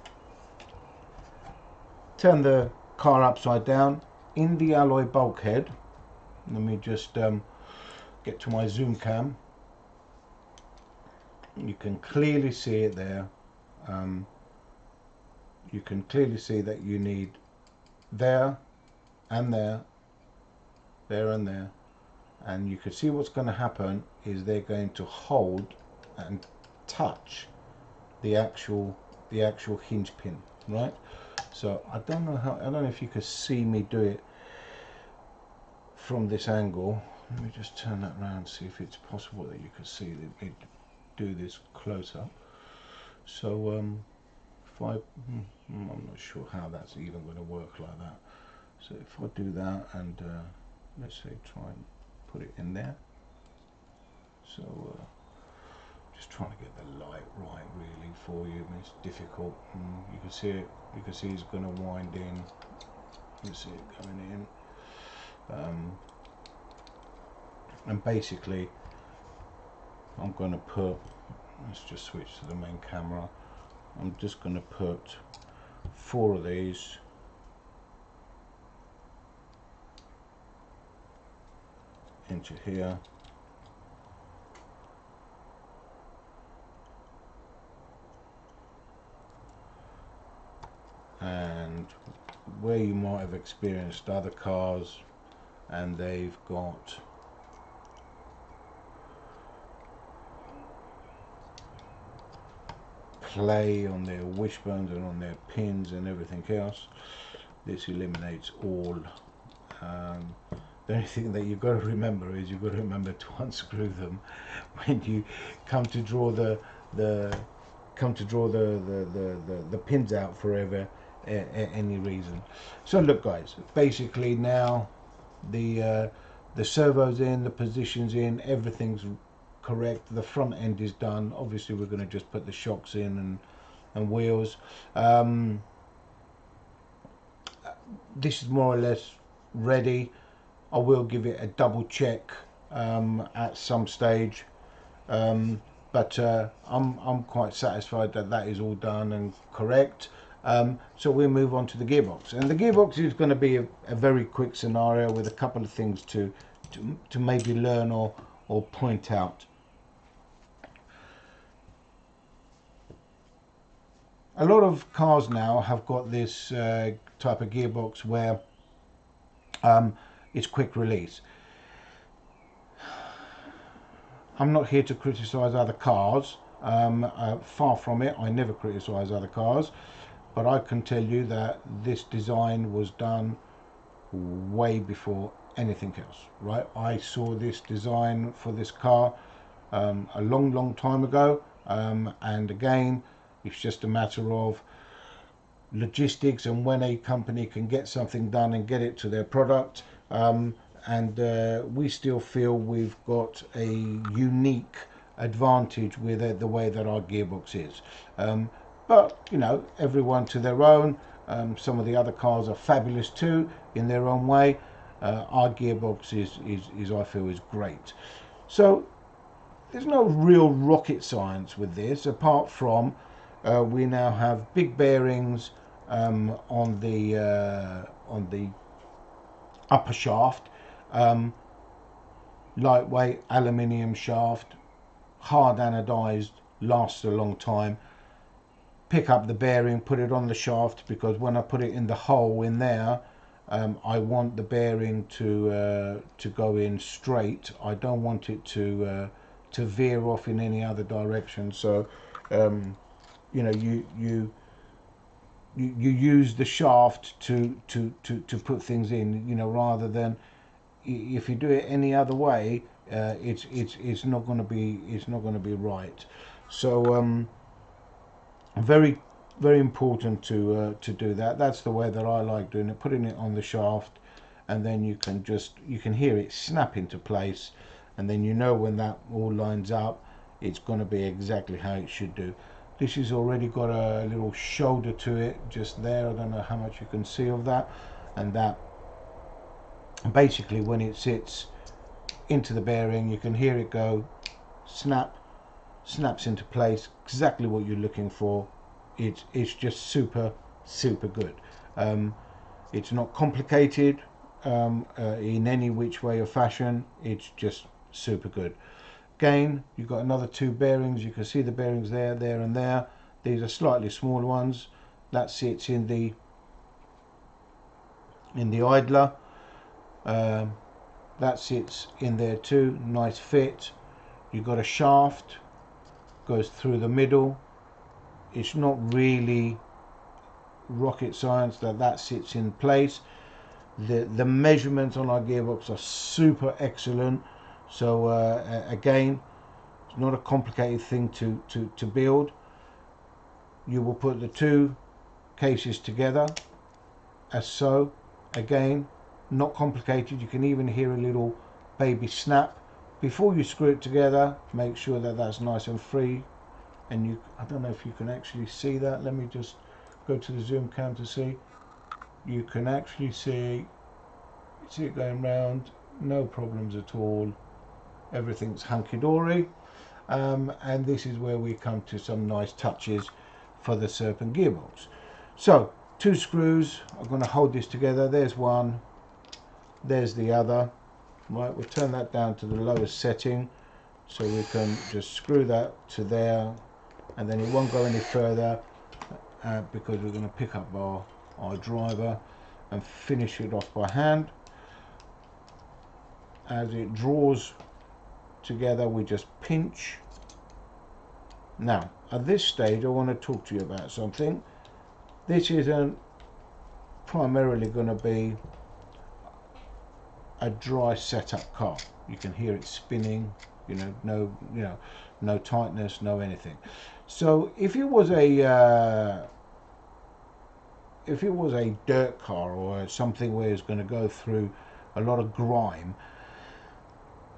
Turn the car upside down. In the alloy bulkhead, let me just get to my zoom cam. You can clearly see it there. You can clearly see that you need there and there, there and there, and you can see what's going to happen is they're going to hold and touch the actual hinge pin, right? So I don't know if you could see me do it from this angle. Let me just turn that around, see if it's possible that you could see me do this close up. So if I'm not sure how that's even going to work like that. So if I do that and let's say try and put it in there. So just trying to get the light right really for you. I mean, it's difficult. You can see it. You can see it's going to wind in. You see it coming in. And basically, I'm going to put. Let's just switch to the main camera. I'm just going to put 4 of these into here. And where you might have experienced other cars and they've got play on their wishbones and on their pins and everything else, this eliminates all. The only thing that you've got to remember is you've got to remember to unscrew them when you come to draw the come to draw the pins out for any reason. So look guys, basically now the servo's in, the position's in, everything's correct, the front end is done. Obviously we're going to just put the shocks in and wheels. This is more or less ready. I will give it a double check at some stage, but I'm quite satisfied that that is all done and correct. So we'll move on to the gearbox, and the gearbox is going to be a very quick scenario with a couple of things to maybe learn or point out. A lot of cars now have got this type of gearbox where it's quick release. I'm not here to criticize other cars, far from it. I never criticize other cars, but I can tell you that this design was done way before anything else, right? I saw this design for this car a long time ago, and again, it's just a matter of logistics and when a company can get something done and get it to their product. And we still feel we've got a unique advantage with it, the way that our gearbox is. But you know, everyone to their own. Some of the other cars are fabulous too in their own way. Our gearbox is I feel is great. So there's no real rocket science with this, apart from we now have big bearings on the upper shaft, lightweight aluminium shaft, hard anodized, lasts a long time. Pick up the bearing, put it on the shaft, because when I put it in the hole in there, I want the bearing to go in straight. I don't want it to veer off in any other direction. So you know, you use the shaft to put things in, you know, rather than if you do it any other way, it's not going to be right. So very important to do that. That's the way that I like doing it, putting it on the shaft, and then you can hear it snap into place, and then you know when that all lines up, it's going to be exactly how it should do. This has already got a little shoulder to it just there. I don't know how much you can see of that, and that basically when it sits into the bearing, you can hear it go snaps into place, exactly what you're looking for. It's just super good. It's not complicated in any which way or fashion. It's just super good. Again, you've got another two bearings. You can see the bearings there and there. These are slightly smaller ones. That sits in the idler. That sits in there too. Nice fit. You've got a shaft, goes through the middle. It's not really rocket science that sits in place. The measurements on our gearbox are super excellent. So again, it's not a complicated thing to build. You will put the two cases together as so. Again, not complicated. You can even hear a little baby snap. Before you screw it together, make sure that that's nice and free. And I don't know if you can actually see that. Let me just go to the zoom cam to see. You can actually see it going round, no problems at all. Everything's hunky-dory. And this is where we come to some nice touches for the Serpent gearbox. So two screws are going to hold this together. There's one, there's the other. Right, we'll turn that down to the lowest setting so we can just screw that to there, and then it won't go any further because we're going to pick up our driver and finish it off by hand. As it draws together, we just pinch. Now at this stage I want to talk to you about something. This isn't primarily going to be a dry setup car. You can hear it spinning no tightness, no anything. So if it was a dirt car or something where it's going to go through a lot of grime,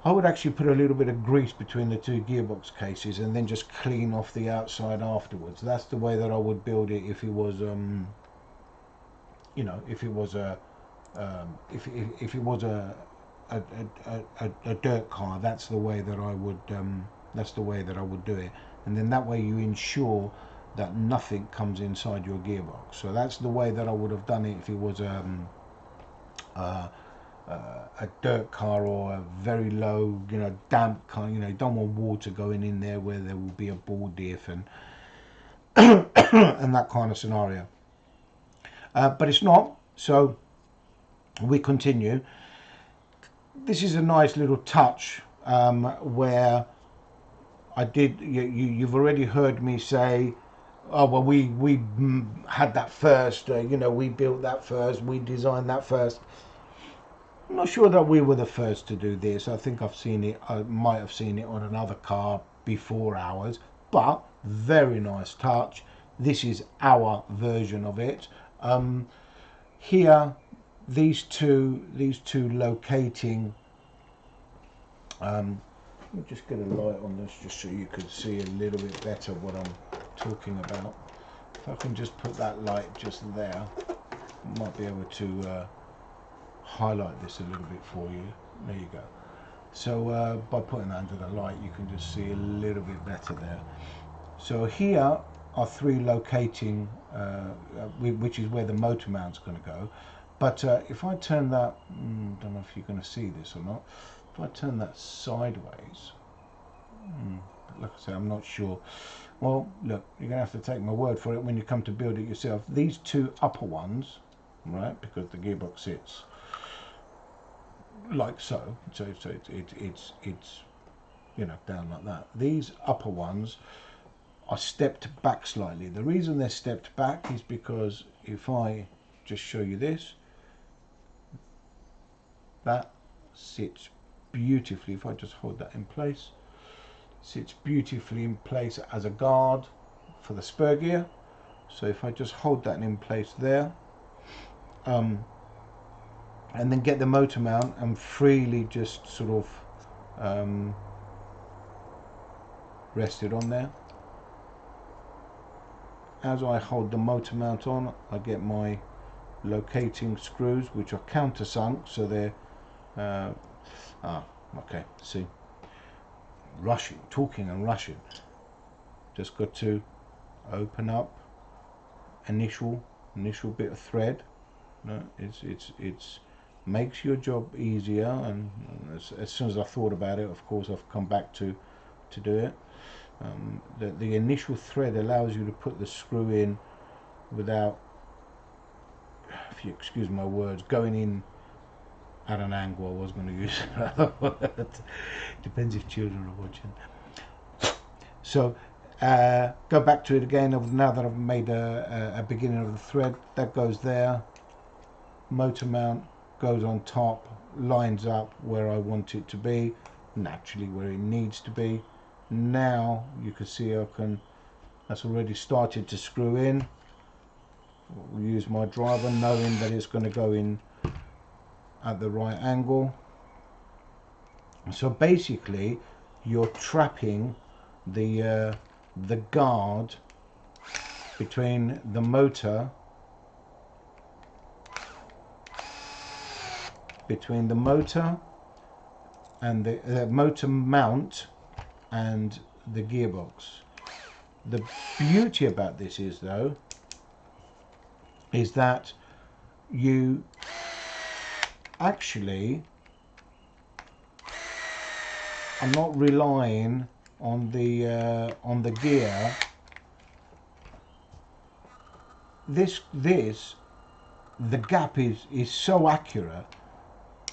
I would actually put a little bit of grease between the two gearbox cases and then just clean off the outside afterwards. That's the way that I would build it if it was if it was a dirt car. That's the way that I would do it, and then that way you ensure that nothing comes inside your gearbox. So that's the way that I would have done it if it was a dirt car or a very low, damp car. You don't want water going in there where there will be a ball diff and and that kind of scenario. But it's not, so we continue. This is a nice little touch where I did. You've already heard me say, "Oh well, we had that first. We built that first. We designed that first." I'm not sure that we were the first to do this. I think I've seen it. I might have seen it on another car before ours, but very nice touch. This is our version of it. Here, these two locating. Let me just get a light on this, just so you can see a little bit better what I'm talking about. If I can just put that light just there, I might be able to highlight this a little bit for you. There you go. So by putting that under the light, you can just see a little bit better there. So here are three locating, which is where the motor mount's going to go. But if I turn that, don't know if you're going to see this or not. If I turn that sideways, like I say, I'm not sure. Well, look, you're going to have to take my word for it when you come to build it yourself. These two upper ones, right, because the gearbox sits like so, so it's down like that. These upper ones are stepped back slightly. The reason they're stepped back is because if I just show you this, that sits beautifully. If I just hold that in place, sits beautifully in place as a guard for the spur gear. So if I just hold that in place there, and then get the motor mount and freely just sort of rest it on there. As I hold the motor mount on, I get my locating screws, which are countersunk, so they're okay, see, talking and rushing. Just got to open up initial bit of thread. No, it's makes your job easier, and as soon as I thought about it, of course I've come back to do it. The initial thread allows you to put the screw in without, if you excuse my words, going in at an angle. I was going to use another word. Depends if children are watching. So go back to it again. Now that I've made a beginning of the thread, that goes there. Motor mount goes on top, lines up where I want it to be, naturally where it needs to be. Now you can see that's already started to screw in. We'll use my driver, knowing that it's going to go in at the right angle. So basically you're trapping the guard between the motor and the motor mount and the gearbox. The beauty about this is that you actually are not relying on the gear. The gap is so accurate,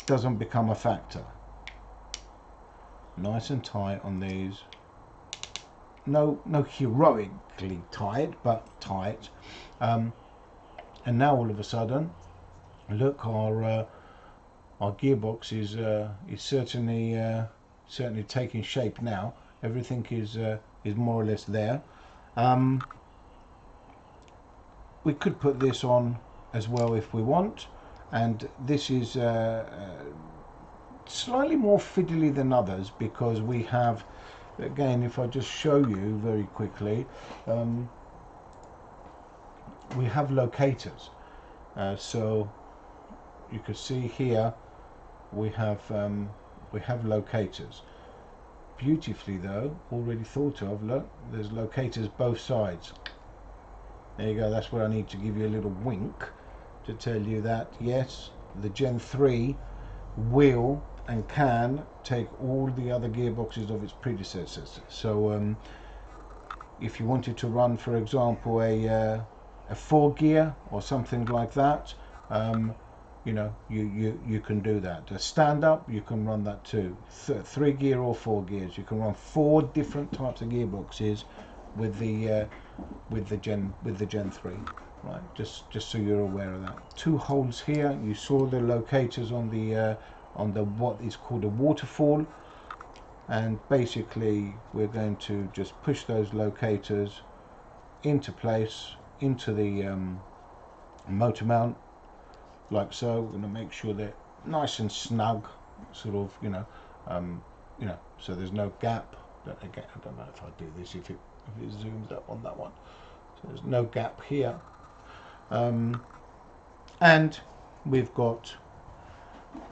doesn't become a factor. Nice and tight on these. No heroically tight, but tight. And now all of a sudden, look, our gearbox is certainly certainly taking shape now. Everything is more or less there. We could put this on as well if we want, and this is slightly more fiddly than others because we have, again, if I just show you very quickly, we have locators. So you can see here we have locators. Beautifully though, already thought of. Look, there's locators both sides. There you go. That's where I need to give you a little wink to tell you that yes, the Gen 3 will and can take all the other gearboxes of its predecessors. So if you wanted to run, for example, a 4-gear or something like that, you know, you can do that. A stand-up, you can run that too. 3-gear or 4 gears, you can run 4 different types of gearboxes with the Gen 3, right? Just so you're aware of that. 2 holes here. You saw the locators on the what is called a waterfall, and basically we're going to just push those locators into place into the motor mount, like so. We're going to make sure they're nice and snug, sort of, you know, so there's no gap. But again, I don't know if I do this, if it zooms up on that one. So there's no gap here, and we've got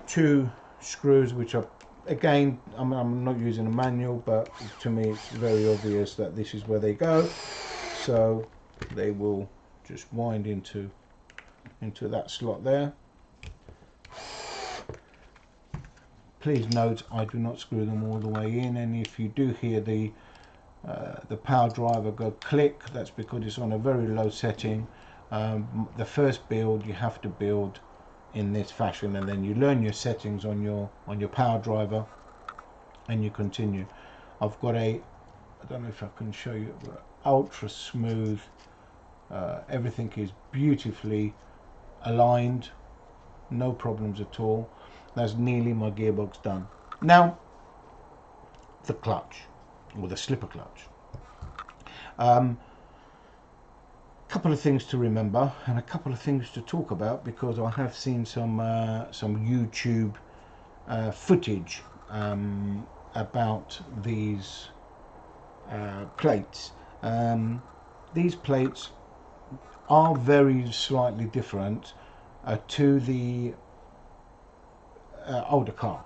2 screws, which are, again, I'm not using a manual, but to me it's very obvious that this is where they go. So they will just wind into that slot there. Please note, I do not screw them all the way in, and if you do hear the power driver go click, that's because it's on a very low setting. The first build you have to build in this fashion, and then you learn your settings on your power driver and you continue. I've got I don't know if I can show you, but ultra smooth. Everything is beautifully aligned, no problems at all. That's nearly my gearbox done. Now the clutch, or the slipper clutch. Couple of things to remember and a couple of things to talk about, because I have seen some YouTube footage about these plates. These plates are very slightly different to the older car.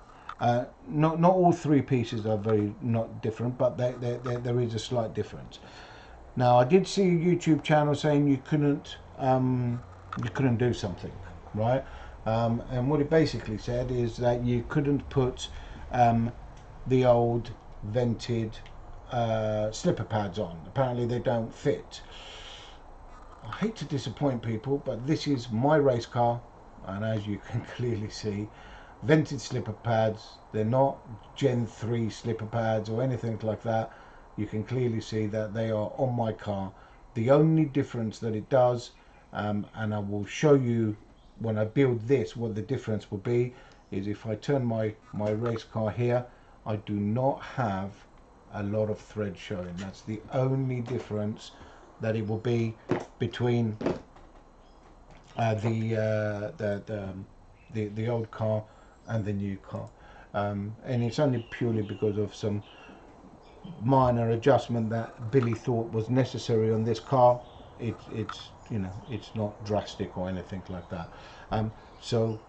Not all 3 pieces are very not different, but there is a slight difference. Now I did see a YouTube channel saying you couldn't do something, right? And what it basically said is that you couldn't put the old vented slipper pads on. Apparently they don't fit. I hate to disappoint people, but this is my race car, and as you can clearly see, vented slipper pads, they're not Gen 3 slipper pads or anything like that. You can clearly see that they are on my car. The only difference that it does, and I will show you when I build this what the difference will be, is if I turn my race car here, I do not have a lot of thread showing. That's the only difference that it will be between the old car and the new car, and it's only purely because of some minor adjustment that Billy thought was necessary on this car. It's you know, it's not drastic or anything like that. So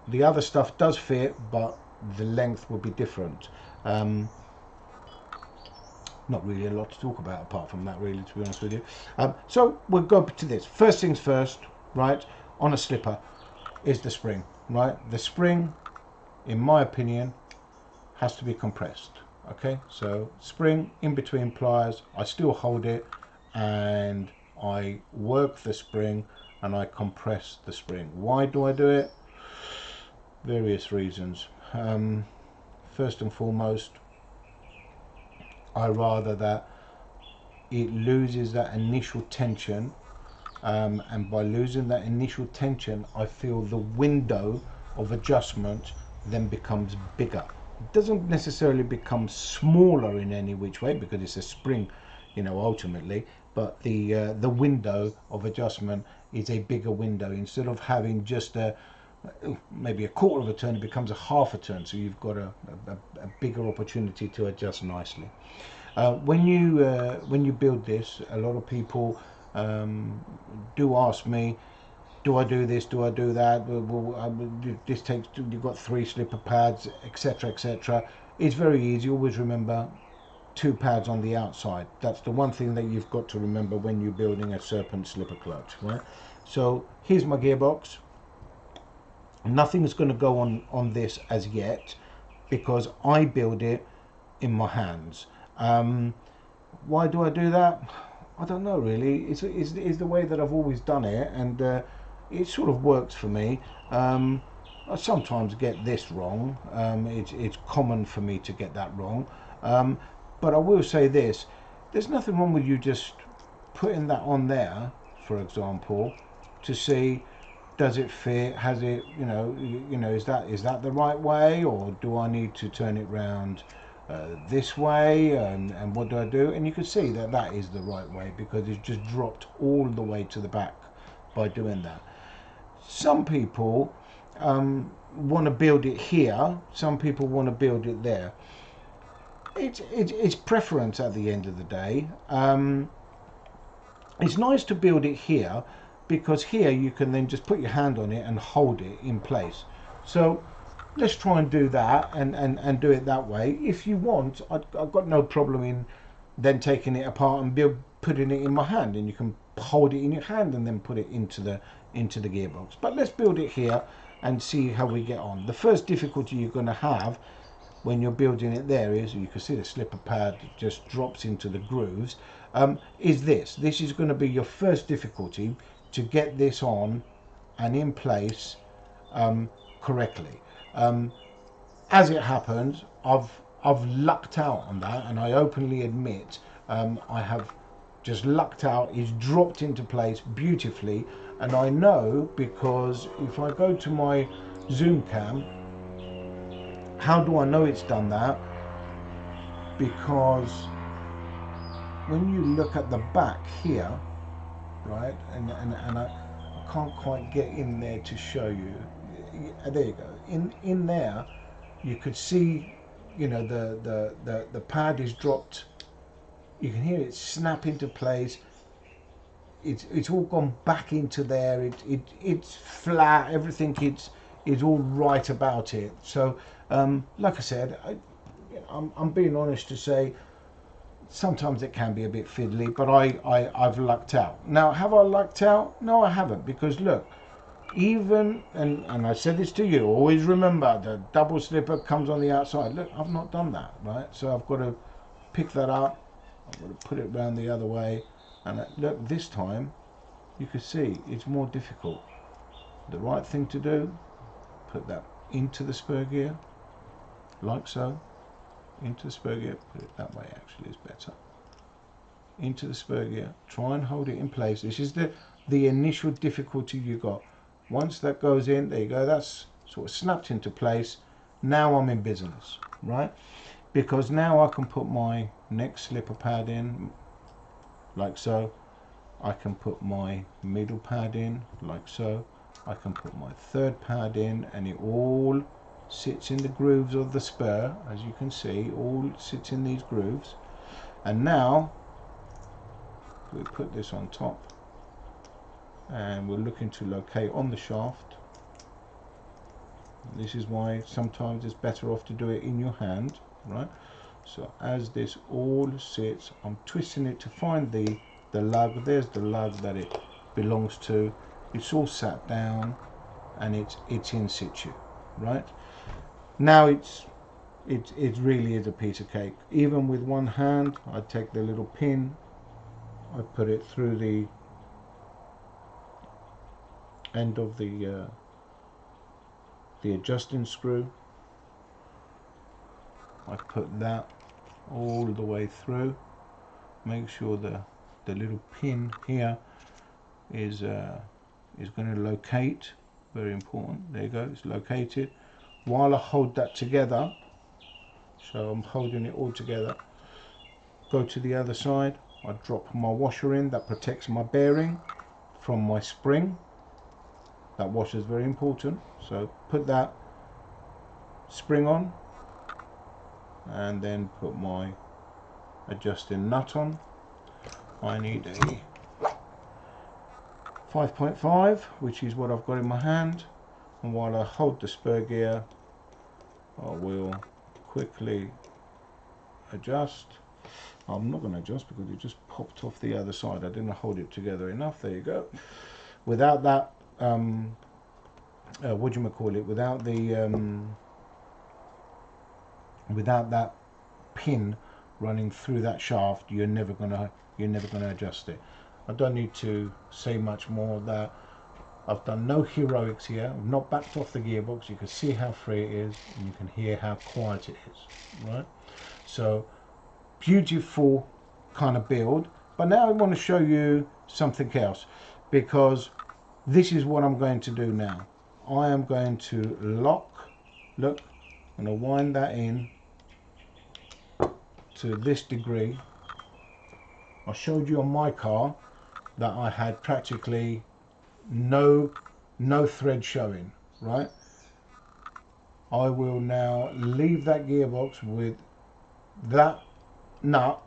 the other stuff does fit, but the length will be different. Not really a lot to talk about apart from that, really, to be honest with you. So we'll go to this. First things first, right, on a slipper is the spring, right? The spring, in my opinion, has to be compressed. Okay, so spring in between pliers, I still hold it and I work the spring and I compress the spring. Why do I do it? Various reasons. First and foremost, I rather that it loses that initial tension, and by losing that initial tension, I feel the window of adjustment then becomes bigger. It doesn't necessarily become smaller in any which way because it's a spring, you know, ultimately, but the window of adjustment is a bigger window. Instead of having just maybe a quarter of a turn, it becomes a half a turn, so you've got a bigger opportunity to adjust nicely. When you build this, a lot of people do ask me, do I do this, do I do that, this takes, you've got 3 slipper pads, etc, etc. It's very easy. Always remember 2 pads on the outside. That's the one thing that you've got to remember when you're building a Serpent slipper clutch, right? So here's my gearbox. Nothing's going to go on this as yet because I build it in my hands. Why do I do that? I don't know really. It's the way that I've always done it, and it sort of works for me. I sometimes get this wrong. It's common for me to get that wrong. But I will say this: there's nothing wrong with you just putting that on there, for example, to see, does it fit? Has it, you know, is that the right way, or do I need to turn it round this way? And what do I do? And you can see that that is the right way because it's just dropped all the way to the back by doing that. Some people want to build it here. Some people want to build it there. It's preference at the end of the day. It's nice to build it here because here you can then just put your hand on it and hold it in place. So let's try and do that and do it that way. If you want, I've got no problem in then taking it apart and putting it in my hand, and you can hold it in your hand and then put it into the gearbox. But let's build it here and see how we get on. The first difficulty you're going to have when you're building it there is, you can see the slipper pad just drops into the grooves, is this. This is going to be your first difficulty, to get this on and in place correctly. As it happens, I've lucked out on that, and I openly admit I have just lucked out. It's dropped into place beautifully, and I know because if I go to my zoom cam, how do I know it's done that? Because when you look at the back here, right, and I can't quite get in there to show you. There you go. In there, you could see, you know, the pad is dropped. You can hear it snap into place. It's all gone back into there. It's flat. Everything is all right about it. So, like I said, I'm being honest to say, sometimes it can be a bit fiddly, but I've lucked out. Now, have I lucked out? No, I haven't, because look, even, and I said this to you, always remember the double slipper comes on the outside. Look, I've not done that, right? So I've got to pick that up. I'm going to put it round the other way, and look, this time you can see it's more difficult. The right thing to do, put that into the spur gear, like so. Into the spur gear, put it that way, actually is better. Into the spur gear, try and hold it in place. This is the initial difficulty you got. Once that goes in, there you go, that's sort of snapped into place. Now I'm in business, right? Because now I can put my next slipper pad in, like so. I can put my middle pad in, like so. I can put my third pad in, and it all sits in the grooves of the spur, as you can see, all sits in these grooves. And now we put this on top, and we're looking to locate on the shaft. This is why sometimes it's better off to do it in your hand, right? So as this all sits, I'm twisting it to find the lug. There's the lug that it belongs to. It's all sat down, and it's in situ, right? Now it really is a piece of cake. Even with one hand, I take the little pin, I put it through the end of the adjusting screw. I put that all the way through. Make sure the little pin here is going to locate. Very important. There you go. It's located. While I hold that together, So I'm holding it all together. Go to the other side, I drop my washer in, that protects my bearing from my spring. That washer is very important, so put that spring on and then put my adjusting nut on. I need a 5.5, which is what I've got in my hand, and while I hold the spur gear I will quickly adjust. I'm not going to adjust because it just popped off the other side. I didn't hold it together enough. There you go. Without that what do you call it, without that pin running through that shaft, you're never gonna adjust it. I don't need to say much more. That I've done no heroics here. I've not backed off the gearbox. You can see how free it is, and you can hear how quiet it is, right? So beautiful kind of build. But now I want to show you something else, because this is what I'm going to do now. I am going to lock, look, I'm going to wind that in to this degree. I showed you on my car that I had practically no thread showing, right? I will now leave that gearbox with that nut,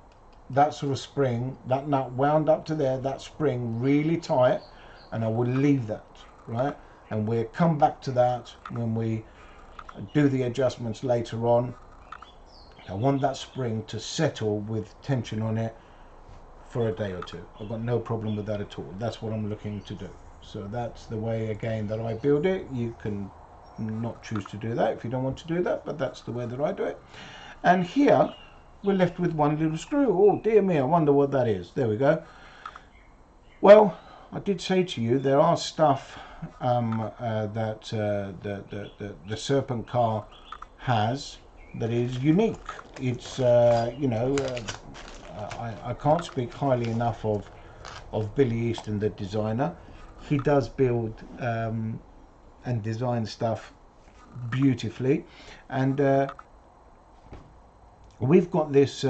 that sort of spring, that nut wound up to there, that spring really tight, and I will leave that, right? And we'll come back to that when we do the adjustments later on. I want that spring to settle with tension on it for a day or two. I've got no problem with that at all. That's what I'm looking to do. So that's the way, again, that I build it. You can not choose to do that if you don't want to do that, but that's the way that I do it. And here we're left with one little screw. Oh dear me, I wonder what that is. There we go. Well, I did say to you there are stuff that the Serpent car has that is unique. It's you know, I can't speak highly enough of Billy Easton, the designer. He does build and design stuff beautifully, and we've got this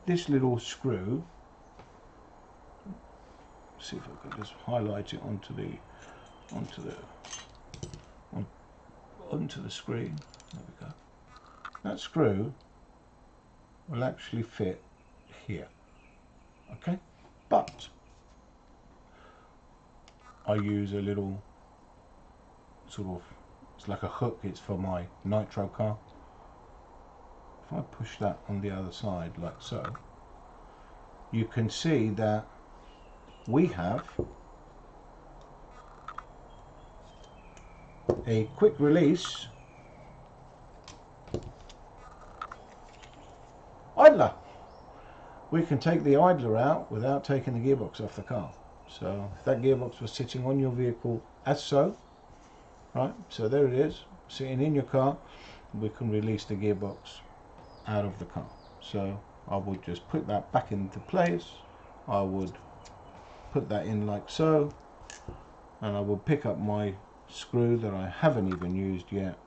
this little screw. See if I can just highlight it onto the screen. There we go. That screw will actually fit here, okay, but I use a little sort of, it's like a hook, it's for my nitro car. If I push that on the other side like so, you can see that we have a quick release idler. We can take the idler out without taking the gearbox off the car. So if that gearbox was sitting on your vehicle as so, right, so there it is, sitting in your car, we can release the gearbox out of the car. So I would just put that back into place. I would put that in like so, and I will pick up my screw that I haven't even used yet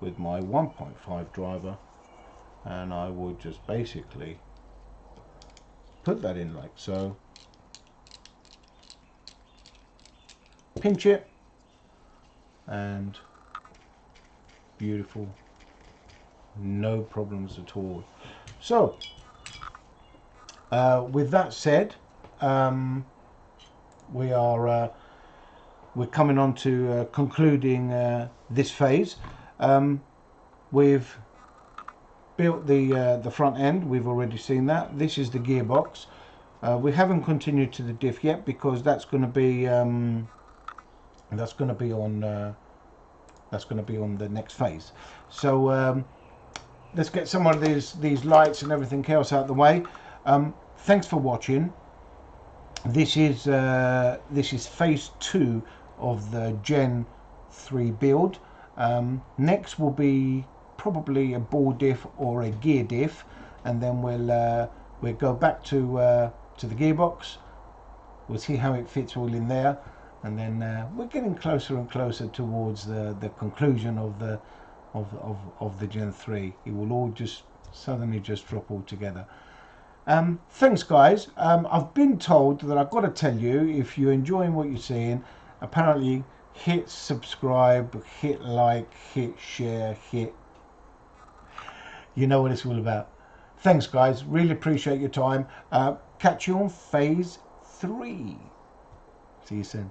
with my 1.5 driver, and I will just basically put that in like so, pinch it, and beautiful, no problems at all. So with that said, we're coming on to concluding this phase. We've built the front end. We've already seen that. This is the gearbox. We haven't continued to the diff yet because that's going to be on the next phase. So let's get some of these lights and everything else out of the way. Thanks for watching. This is phase 2 of the Gen 3 build. Next will be probably a ball diff or a gear diff, and then we'll go back to the gearbox. We'll see how it fits all in there, and then we're getting closer and closer towards the conclusion of the Gen 3. It will all just suddenly just drop altogether. Thanks guys. I've been told that I've got to tell you, if you're enjoying what you're seeing, apparently hit subscribe, hit like, hit share, hit, you know what it's all about. Thanks guys, really appreciate your time. Catch you on phase 3. See you soon.